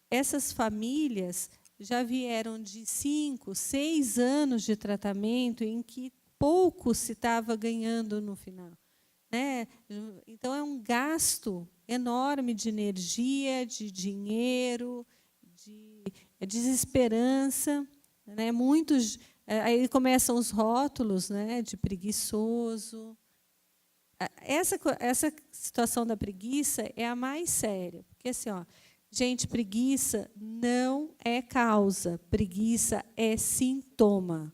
essas famílias já vieram de 5, 6 anos de tratamento em que pouco se estava ganhando no final, né? Então, é um gasto enorme de energia, de dinheiro, de desesperança, né? Muitos, aí começam os rótulos, né, de preguiçoso. Essa situação da preguiça é a mais séria, porque assim, ó, gente, preguiça não é causa, preguiça é sintoma.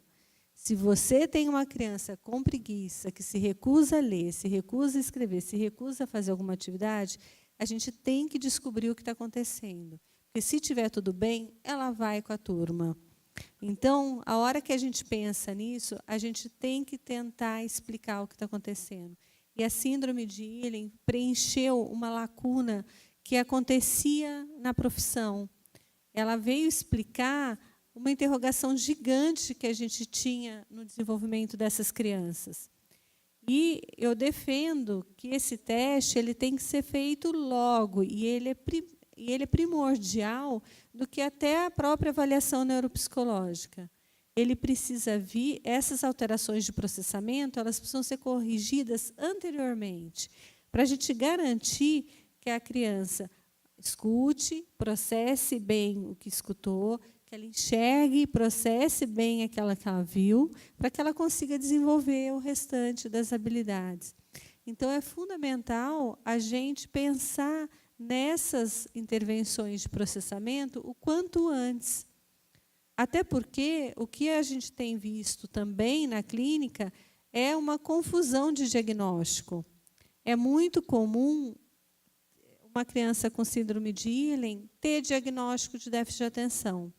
Se você tem uma criança com preguiça, que se recusa a ler, se recusa a escrever, se recusa a fazer alguma atividade, a gente tem que descobrir o que está acontecendo. Porque se estiver tudo bem, ela vai com a turma. Então, a hora que a gente pensa nisso, a gente tem que tentar explicar o que está acontecendo. E a síndrome de Ehlers preencheu uma lacuna que acontecia na profissão. Ela veio explicar uma interrogação gigante que a gente tinha no desenvolvimento dessas crianças. E eu defendo que esse teste ele tem que ser feito logo, e ele é primordial do que até a própria avaliação neuropsicológica. Ele precisa vir, essas alterações de processamento, elas precisam ser corrigidas anteriormente, para a gente garantir que a criança escute, processe bem o que escutou, que ela enxergue e processe bem aquela que ela viu, para que ela consiga desenvolver o restante das habilidades. Então, é fundamental a gente pensar nessas intervenções de processamento o quanto antes. Até porque o que a gente tem visto também na clínica é uma confusão de diagnóstico. É muito comum uma criança com síndrome de Ehlers ter diagnóstico de déficit de atenção.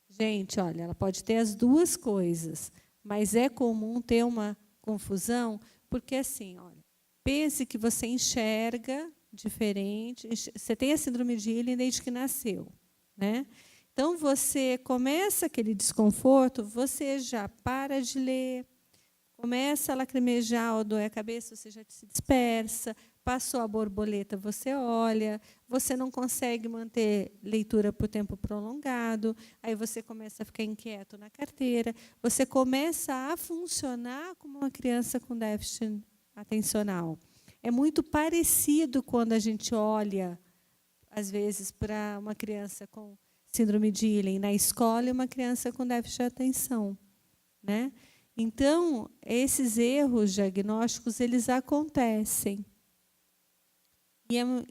Gente, olha, ela pode ter as duas coisas, mas é comum ter uma confusão, porque assim, olha, pense que você enxerga diferente, você tem a síndrome de Ehlers desde que nasceu, né? Então, você começa aquele desconforto, você já para de ler, começa a lacrimejar ou doer a cabeça, você já se dispersa, passou a borboleta, você olha, você não consegue manter leitura por tempo prolongado, aí você começa a ficar inquieto na carteira, você começa a funcionar como uma criança com déficit atencional. É muito parecido quando a gente olha, às vezes, para uma criança com síndrome de Ehlers na escola e uma criança com déficit de atenção, né? Então, esses erros diagnósticos, eles acontecem.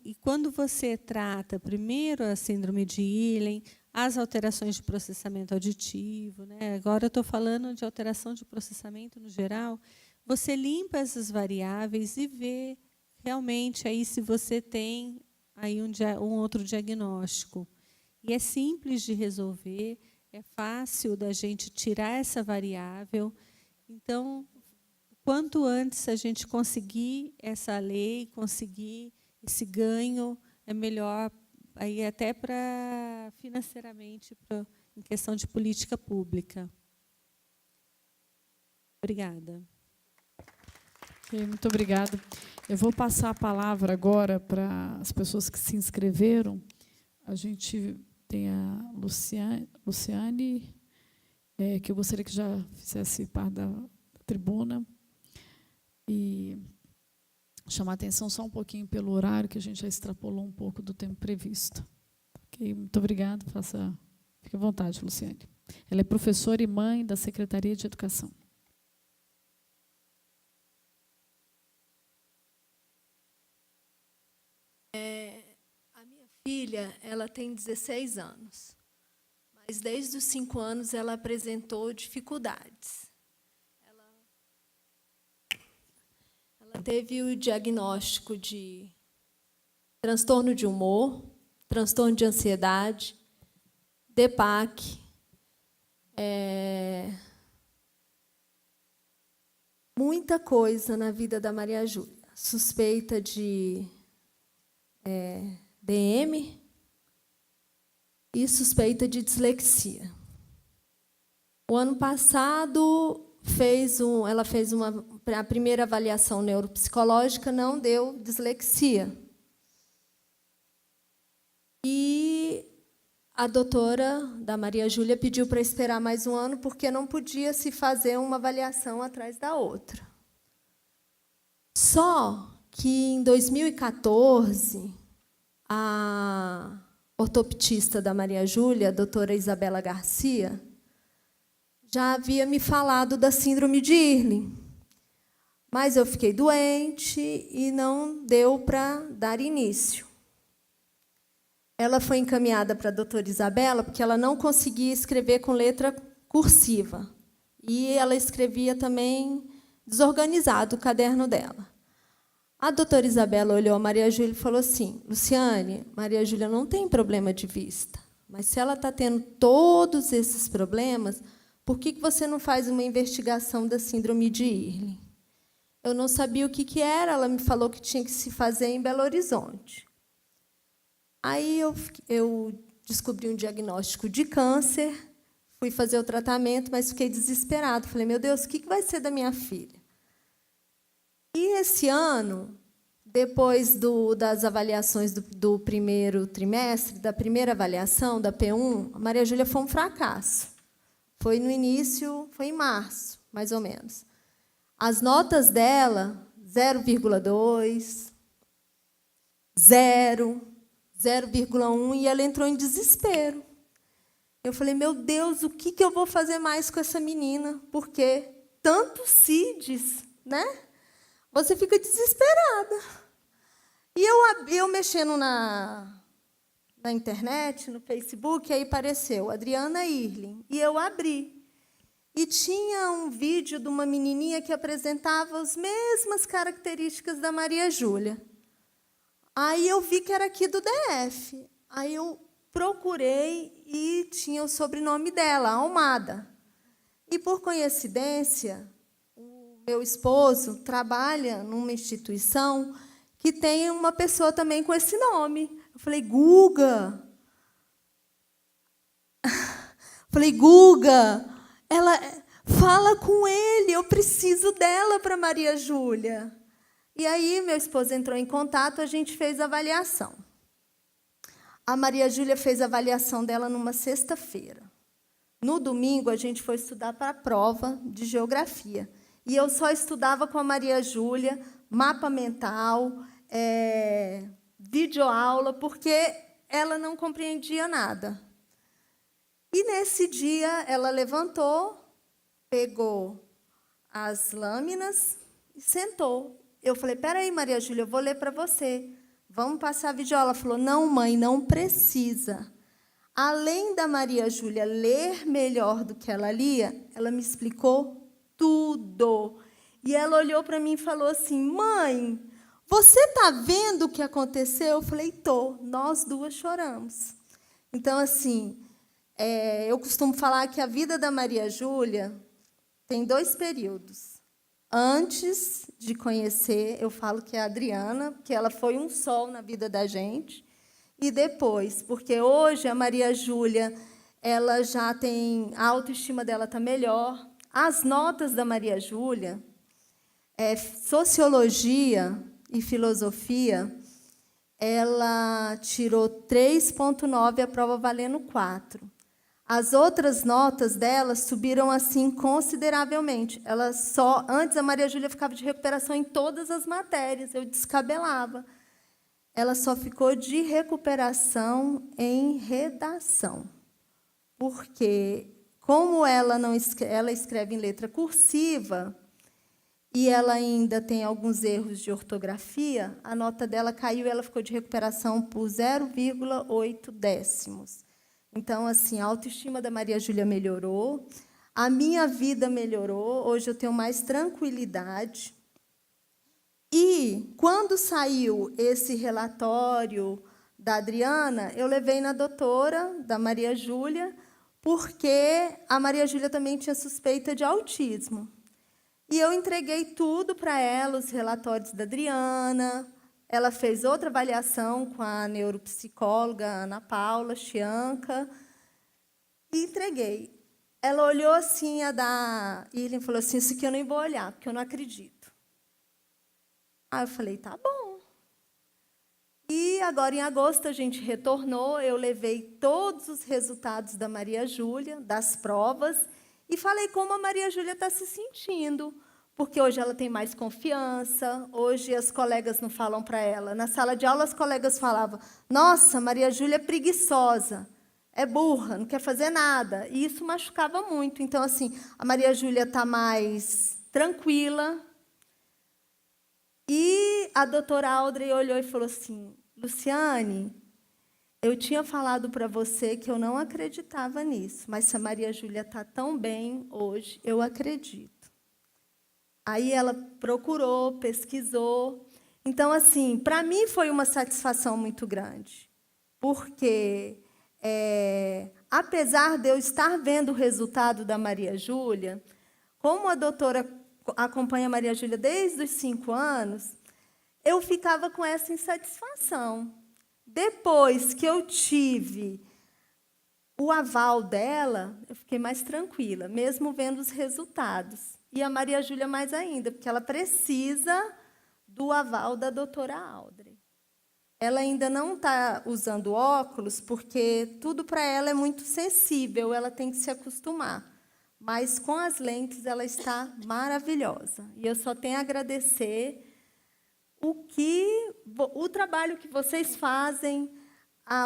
E quando você trata primeiro a síndrome de Ehlers, as alterações de processamento auditivo, né? Agora eu estou falando de alteração de processamento no geral, você limpa essas variáveis e vê realmente aí se você tem aí um outro diagnóstico. E é simples de resolver, é fácil da gente tirar essa variável. Então, quanto antes a gente conseguir essa lei, conseguir esse ganho, é melhor, aí até para financeiramente, em questão de política pública. Obrigada. Okay, muito obrigada. Eu vou passar a palavra agora para as pessoas que se inscreveram. A gente tem a Luciane, que eu gostaria que já fizesse parte da tribuna. E chamar a atenção só um pouquinho pelo horário, que a gente já extrapolou um pouco do tempo previsto. Okay, muito obrigada. Fique à vontade, Luciane. Ela é professora e mãe da Secretaria de Educação. A minha filha, ela tem 16 anos, mas desde os 5 anos ela apresentou dificuldades. Ela teve o diagnóstico de transtorno de humor, transtorno de ansiedade, DPAC, muita coisa na vida da Maria Júlia. Suspeita de DM e suspeita de dislexia. O ano passado ela fez a primeira avaliação neuropsicológica, não deu dislexia. E a doutora da Maria Júlia pediu para esperar mais um ano, porque não podia se fazer uma avaliação atrás da outra. Só que, em 2014, a ortoptista da Maria Júlia, a doutora Isabela Garcia, já havia me falado da síndrome de Irlen. Mas eu fiquei doente e não deu para dar início. Ela foi encaminhada para a doutora Isabela, porque ela não conseguia escrever com letra cursiva. E ela escrevia também desorganizado o caderno dela. A doutora Isabela olhou a Maria Júlia e falou assim: Luciane, Maria Júlia não tem problema de vista, mas se ela está tendo todos esses problemas, por que você não faz uma investigação da síndrome de Irlen? Eu não sabia o que era, ela me falou que tinha que se fazer em Belo Horizonte. Aí eu descobri um diagnóstico de câncer, fui fazer o tratamento, mas fiquei desesperada. Falei, meu Deus, o que vai ser da minha filha? E esse ano, depois das avaliações do primeiro trimestre, da primeira avaliação, da P1, a Maria Júlia foi um fracasso. Foi no início, foi em março, mais ou menos. As notas dela, 0,2, 0, 0,1, e ela entrou em desespero. Eu falei, meu Deus, o que eu vou fazer mais com essa menina? Porque tantos CIDs, né? Você fica desesperada. E eu mexendo na internet, no Facebook, aí apareceu Adriana Irlen, e eu abri. E tinha um vídeo de uma menininha que apresentava as mesmas características da Maria Júlia. Aí eu vi que era aqui do DF. Aí eu procurei e tinha o sobrenome dela, Almada. E, por coincidência, o meu esposo trabalha numa instituição que tem uma pessoa também com esse nome. Eu falei, Guga. Ela fala com ele, eu preciso dela para Maria Júlia. E aí, meu esposo entrou em contato, a gente fez a avaliação. A Maria Júlia fez a avaliação dela numa sexta-feira. No domingo, a gente foi estudar para a prova de geografia. E eu só estudava com a Maria Júlia, mapa mental, videoaula, porque ela não compreendia nada. E, nesse dia, ela levantou, pegou as lâminas e sentou. Eu falei, peraí, Maria Júlia, eu vou ler para você. Vamos passar a videoaula. Ela falou, não, mãe, não precisa. Além da Maria Júlia ler melhor do que ela lia, ela me explicou tudo. E ela olhou para mim e falou assim, mãe, você está vendo o que aconteceu? Eu falei, estou. Nós duas choramos. Então, assim, eu costumo falar que a vida da Maria Júlia tem 2 períodos. Antes de conhecer, eu falo que é a Adriana, porque ela foi um sol na vida da gente. E depois, porque hoje a Maria Júlia, ela já tem, a autoestima dela está melhor. As notas da Maria Júlia, sociologia e filosofia, ela tirou 3,9, a prova valendo 4. As outras notas dela subiram assim consideravelmente. Antes a Maria Júlia ficava de recuperação em todas as matérias, eu descabelava. Ela só ficou de recuperação em redação. Porque, como ela escreve em letra cursiva e ela ainda tem alguns erros de ortografia, a nota dela caiu e ela ficou de recuperação por 0,8 décimos. Então, assim, a autoestima da Maria Júlia melhorou, a minha vida melhorou, hoje eu tenho mais tranquilidade. E, quando saiu esse relatório da Adriana, eu levei na doutora da Maria Júlia, porque a Maria Júlia também tinha suspeita de autismo. E eu entreguei tudo para ela, os relatórios da Adriana. Ela fez outra avaliação com a neuropsicóloga Ana Paula Chianca e entreguei. ela olhou assim, a da Irlin, falou assim, isso aqui eu nem vou olhar, porque eu não acredito. Aí eu falei, tá bom. E agora, em agosto, a gente retornou, eu levei todos os resultados da Maria Júlia, das provas, e falei como a Maria Júlia está se sentindo, porque hoje ela tem mais confiança, hoje as colegas não falam para ela. Na sala de aula, as colegas falavam, nossa, Maria Júlia é preguiçosa, é burra, não quer fazer nada. E isso machucava muito. Então, assim, a Maria Júlia está mais tranquila. E a doutora Audrey olhou e falou assim, Luciane, eu tinha falado para você que eu não acreditava nisso, mas se a Maria Júlia está tão bem hoje, eu acredito. Aí ela procurou, pesquisou. Então, assim, para mim foi uma satisfação muito grande, porque, apesar de eu estar vendo o resultado da Maria Júlia, como a doutora acompanha a Maria Júlia desde os 5 anos, eu ficava com essa insatisfação. Depois que eu tive o aval dela, eu fiquei mais tranquila, mesmo vendo os resultados. E a Maria Júlia mais ainda, porque ela precisa do aval da doutora Audrey. Ela ainda não está usando óculos, porque tudo para ela é muito sensível, ela tem que se acostumar. Mas, com as lentes, ela está maravilhosa. E eu só tenho a agradecer o trabalho que vocês fazem,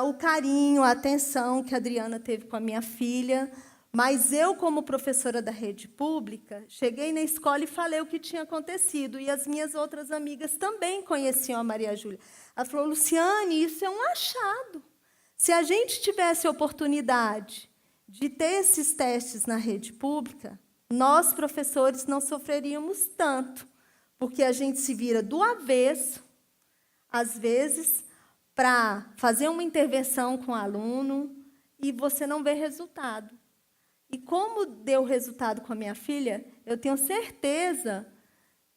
o carinho, a atenção que a Adriana teve com a minha filha. Mas eu, como professora da rede pública, cheguei na escola e falei o que tinha acontecido. E as minhas outras amigas também conheciam a Maria Júlia. Ela falou, Luciane, isso é um achado. Se a gente tivesse oportunidade de ter esses testes na rede pública, nós, professores, não sofreríamos tanto, porque a gente se vira do avesso, às vezes, para fazer uma intervenção com o aluno e você não vê resultado. E como deu resultado com a minha filha, eu tenho certeza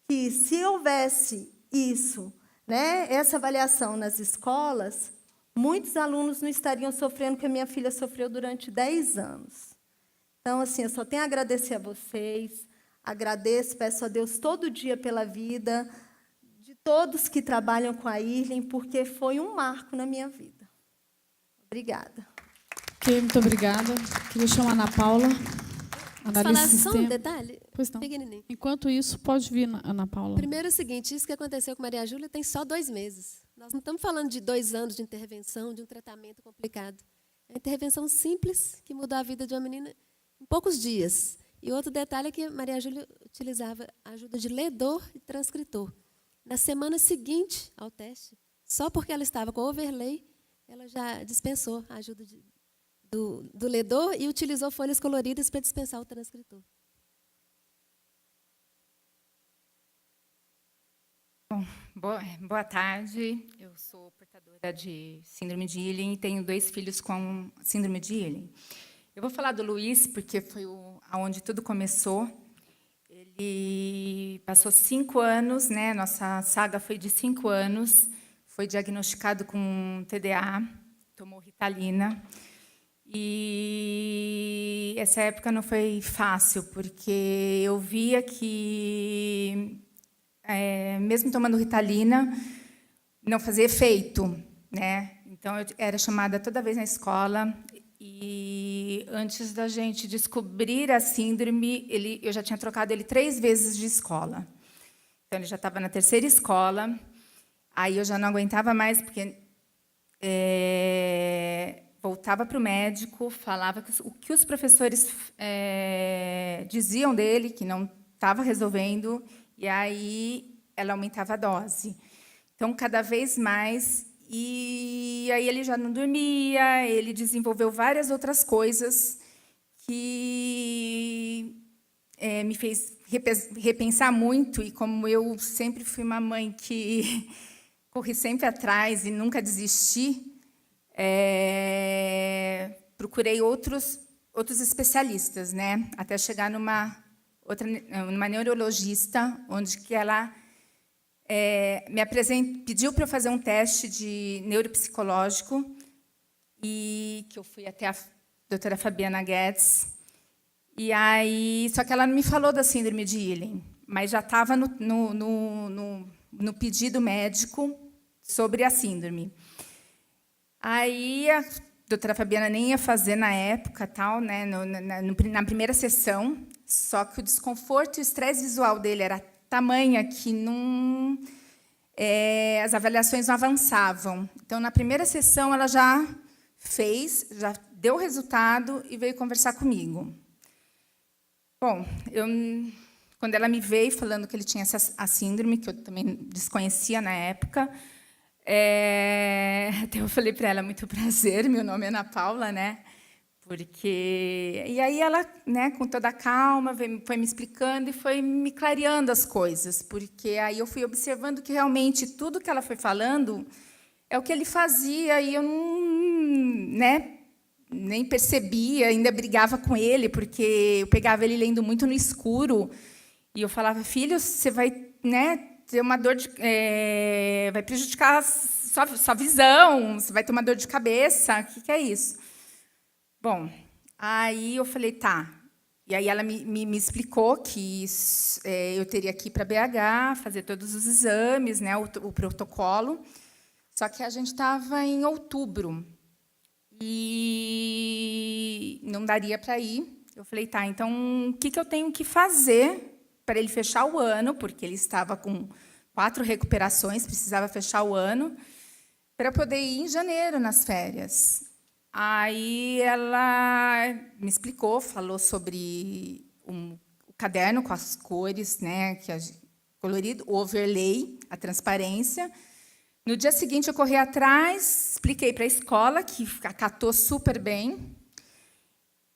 que, se houvesse isso, né, essa avaliação nas escolas, muitos alunos não estariam sofrendo o que a minha filha sofreu durante 10 anos. Então, assim, eu só tenho a agradecer a vocês, agradeço, peço a Deus todo dia pela vida de todos que trabalham com a Irlin, porque foi um marco na minha vida. Obrigada. Ok, muito obrigada. Queria chamar a Ana Paula. Falar só um detalhe? Pois não. Pequenininho. Enquanto isso, pode vir, Ana Paula. Primeiro é o seguinte, isso que aconteceu com Maria Júlia tem só 2 meses. Nós não estamos falando de 2 anos de intervenção, de um tratamento complicado. É uma intervenção simples que mudou a vida de uma menina em poucos dias. E outro detalhe é que a Maria Júlia utilizava a ajuda de ledor e transcritor. Na semana seguinte ao teste, só porque ela estava com overlay, ela já dispensou a ajuda do ledor e utilizou folhas coloridas para dispensar o transcritor. Bom, boa tarde. Eu sou portadora de síndrome de Irlen e tenho 2 filhos com síndrome de Irlen. Eu vou falar do Luiz, porque foi aonde tudo começou. Ele passou 5 anos, né? Nossa saga foi de 5 anos. Foi diagnosticado com TDA, tomou Ritalina. E essa época não foi fácil, porque eu via que, mesmo tomando Ritalina, não fazia efeito, né? Então, eu era chamada toda vez na escola, e antes da gente descobrir a síndrome, eu já tinha trocado ele 3 vezes de escola. Então, ele já estava na 3ª escola, aí eu já não aguentava mais, porque voltava para o médico, falava o que os professores diziam dele, que não estava resolvendo, e aí ela aumentava a dose. Então, cada vez mais, e aí ele já não dormia, ele desenvolveu várias outras coisas que me fez repensar muito, e como eu sempre fui uma mãe que corri sempre atrás e nunca desisti, procurei outros especialistas, né? Até chegar numa neurologista, onde que ela pediu para eu fazer um teste de neuropsicológico, e que eu fui até a doutora Fabiana Guedes, E aí, só que ela não me falou da síndrome de Ihlen, mas já estava no pedido médico sobre a síndrome. Aí a doutora Fabiana nem ia fazer na época, tal, né, na primeira sessão, só que o desconforto e o estresse visual dele era tamanha que as avaliações não avançavam. Então, na primeira sessão, ela já fez, já deu o resultado e veio conversar comigo. Bom, quando ela me veio falando que ele tinha a síndrome, que eu também desconhecia na época, até eu falei para ela, muito prazer, meu nome é Ana Paula, né? Porque... E aí ela, né, com toda a calma, foi me explicando e foi me clareando as coisas, porque aí eu fui observando que realmente tudo que ela foi falando é o que ele fazia e eu nem percebia, ainda brigava com ele, porque eu pegava ele lendo muito no escuro e eu falava, filho, você vai, né, ter uma dor vai prejudicar sua visão, você vai ter uma dor de cabeça, o que é isso? Bom, aí eu falei, tá. E aí ela me explicou que eu teria que ir para BH, fazer todos os exames, né, o protocolo, só que a gente estava em outubro e não daria para ir. Eu falei, tá, então o que eu tenho que fazer para ele fechar o ano, porque ele estava com 4 recuperações, precisava fechar o ano, para poder ir em janeiro nas férias. Aí ela me explicou, falou sobre o caderno com as cores, né, colorido, o overlay, a transparência. No dia seguinte, eu corri atrás, expliquei para a escola, que acatou super bem.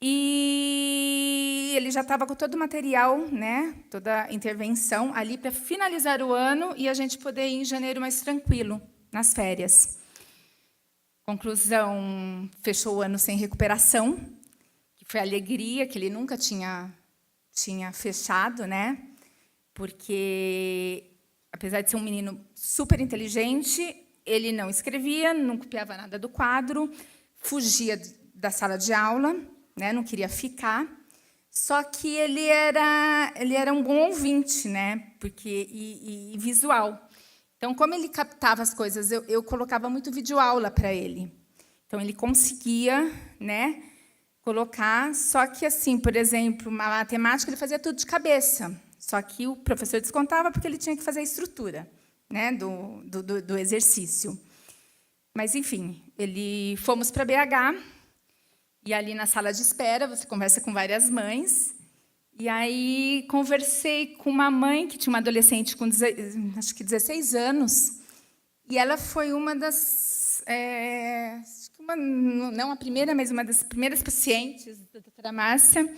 E ele já estava com todo o material, né, toda a intervenção ali para finalizar o ano e a gente poder ir em janeiro mais tranquilo, nas férias. Conclusão, fechou o ano sem recuperação, que foi a alegria que ele nunca tinha fechado, né? Porque, apesar de ser um menino super inteligente, ele não escrevia, não copiava nada do quadro, fugia da sala de aula, né? Não queria ficar. Só que ele era um bom ouvinte, né? E visual. Então, como ele captava as coisas, eu colocava muito videoaula para ele. Então, ele conseguia, né, colocar, só que, assim, por exemplo, uma matemática, ele fazia tudo de cabeça. Só que o professor descontava porque ele tinha que fazer a estrutura, né, do exercício. Mas, enfim, fomos para BH, e ali na sala de espera, você conversa com várias mães. E aí conversei com uma mãe que tinha uma adolescente com acho que 16 anos, e ela foi uma das, não a primeira, mas uma das primeiras pacientes da doutora Márcia,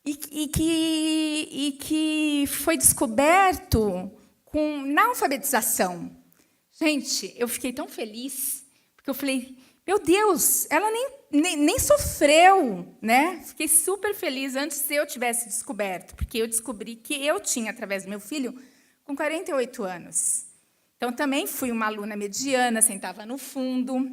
e que foi descoberto na alfabetização. Gente, eu fiquei tão feliz, porque eu falei, meu Deus, ela nem sofreu, né? Fiquei super feliz antes se eu tivesse descoberto, porque eu descobri que eu tinha, através do meu filho, com 48 anos. Então, também fui uma aluna mediana, sentava no fundo,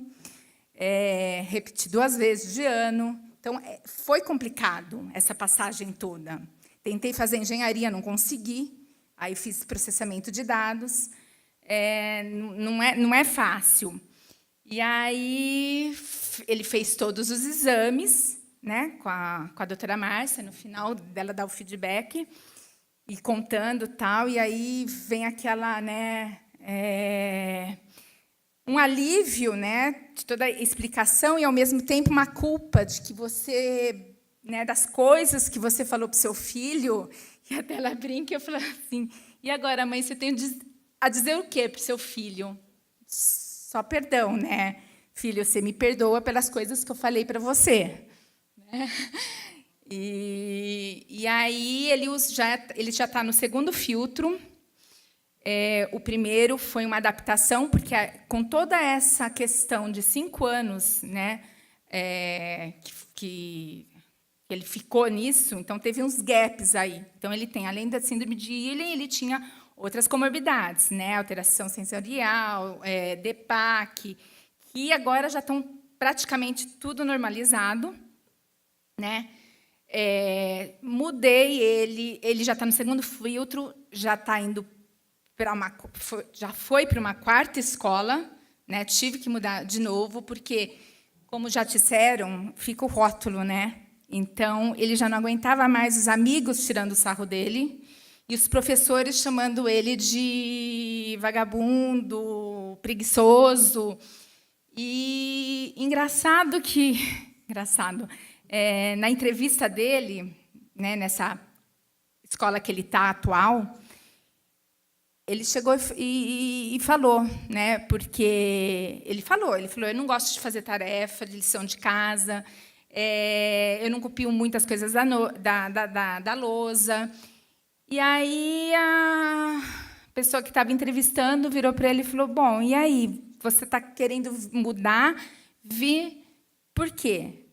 repeti 2 vezes de ano. Então, foi complicado essa passagem toda. Tentei fazer engenharia, não consegui. Aí fiz processamento de dados. Não é fácil. E aí ele fez todos os exames, né, com a doutora Márcia, no final dela dar o feedback e contando tal, e aí vem aquela, né, um alívio, né, de toda a explicação e ao mesmo tempo uma culpa de que você, né, das coisas que você falou para o seu filho, e até ela brinca e eu falo assim, e agora, mãe, você tem a dizer o quê para o seu filho? Só perdão, né? Filho, você me perdoa pelas coisas que eu falei para você. Né? E aí ele já está no 2º filtro. O primeiro foi uma adaptação, porque com toda essa questão de 5 anos, né, que ele ficou nisso, então teve uns gaps aí. Então ele tem, além da síndrome de Ihlen, ele tinha outras comorbidades, né? Alteração sensorial, DPAC, que agora já estão praticamente tudo normalizado, né? mudei ele já está no segundo filtro, já está indo já foi para uma 4ª escola, né? Tive que mudar de novo, porque, como já disseram, fica o rótulo, né? Então, ele já não aguentava mais os amigos tirando sarro dele e os professores chamando ele de vagabundo, preguiçoso. E engraçado, na entrevista dele, né, nessa escola que ele está atual, ele chegou e falou, né, porque ele falou, eu não gosto de fazer tarefa, de lição de casa, eu não copio muitas coisas da lousa. E aí a pessoa que estava entrevistando virou para ele e falou: bom, e aí, você está querendo mudar? Por quê?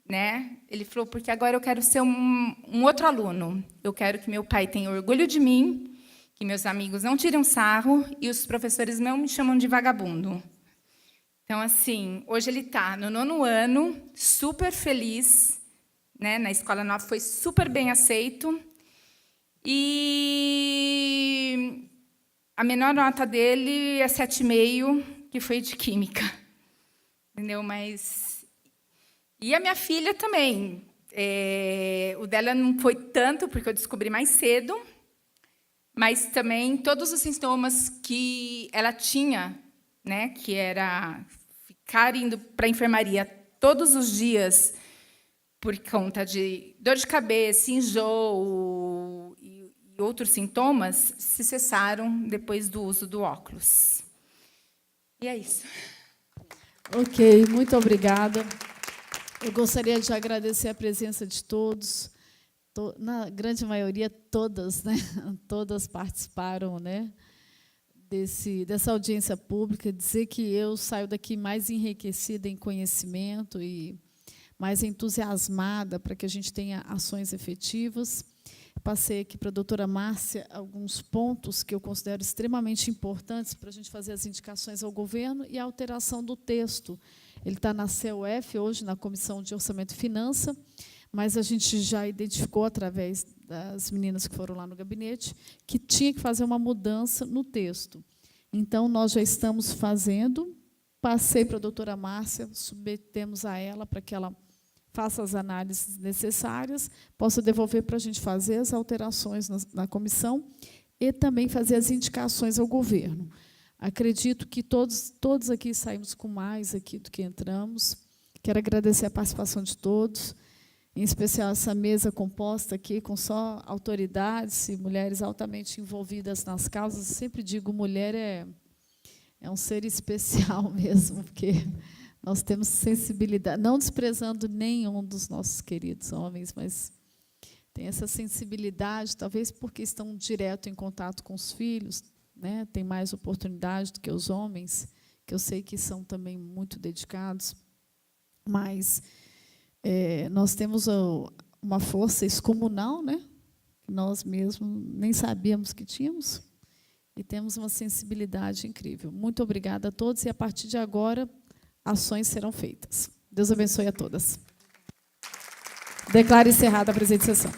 Né? Ele falou: porque agora eu quero ser um outro aluno. Eu quero que meu pai tenha orgulho de mim, que meus amigos não tirem sarro e os professores não me chamam de vagabundo. Então, assim, hoje ele está no 9º ano, super feliz, né? Na escola nova foi super bem aceito. E a menor nota dele é 7,5, que foi de química. Entendeu? Mas... E a minha filha também. O dela não foi tanto, porque eu descobri mais cedo, mas também todos os sintomas que ela tinha, né, que era ficar indo para a enfermaria todos os dias por conta de dor de cabeça, enjoo e outros sintomas, se cessaram depois do uso do óculos. E é isso. Ok, muito obrigada. Eu gostaria de agradecer a presença de todos. Na grande maioria, todas, né? Todas participaram, né? Dessa audiência pública. Dizer que eu saio daqui mais enriquecida em conhecimento e mais entusiasmada para que a gente tenha ações efetivas. Passei aqui para a doutora Márcia alguns pontos que eu considero extremamente importantes para a gente fazer as indicações ao governo e a alteração do texto. Ele está na CUF, hoje, na Comissão de Orçamento e Finança, mas a gente já identificou, através das meninas que foram lá no gabinete, que tinha que fazer uma mudança no texto. Então, nós já estamos fazendo, passei para a doutora Márcia, submetemos a ela para que ela faça as análises necessárias, possa devolver para a gente fazer as alterações na comissão e também fazer as indicações ao governo. Acredito que todos aqui saímos com mais aqui do que entramos. Quero agradecer a participação de todos, em especial essa mesa composta aqui com só autoridades e mulheres altamente envolvidas nas causas. Sempre digo, mulher é um ser especial mesmo, porque nós temos sensibilidade, não desprezando nenhum dos nossos queridos homens, mas tem essa sensibilidade, talvez porque estão direto em contato com os filhos, né? Tem mais oportunidade do que os homens, que eu sei que são também muito dedicados, mas nós temos uma força excomunal, né? Que nós mesmos nem sabíamos que tínhamos, e temos uma sensibilidade incrível. Muito obrigada a todos, e a partir de agora, ações serão feitas. Deus abençoe a todas. Declaro encerrada a presente sessão.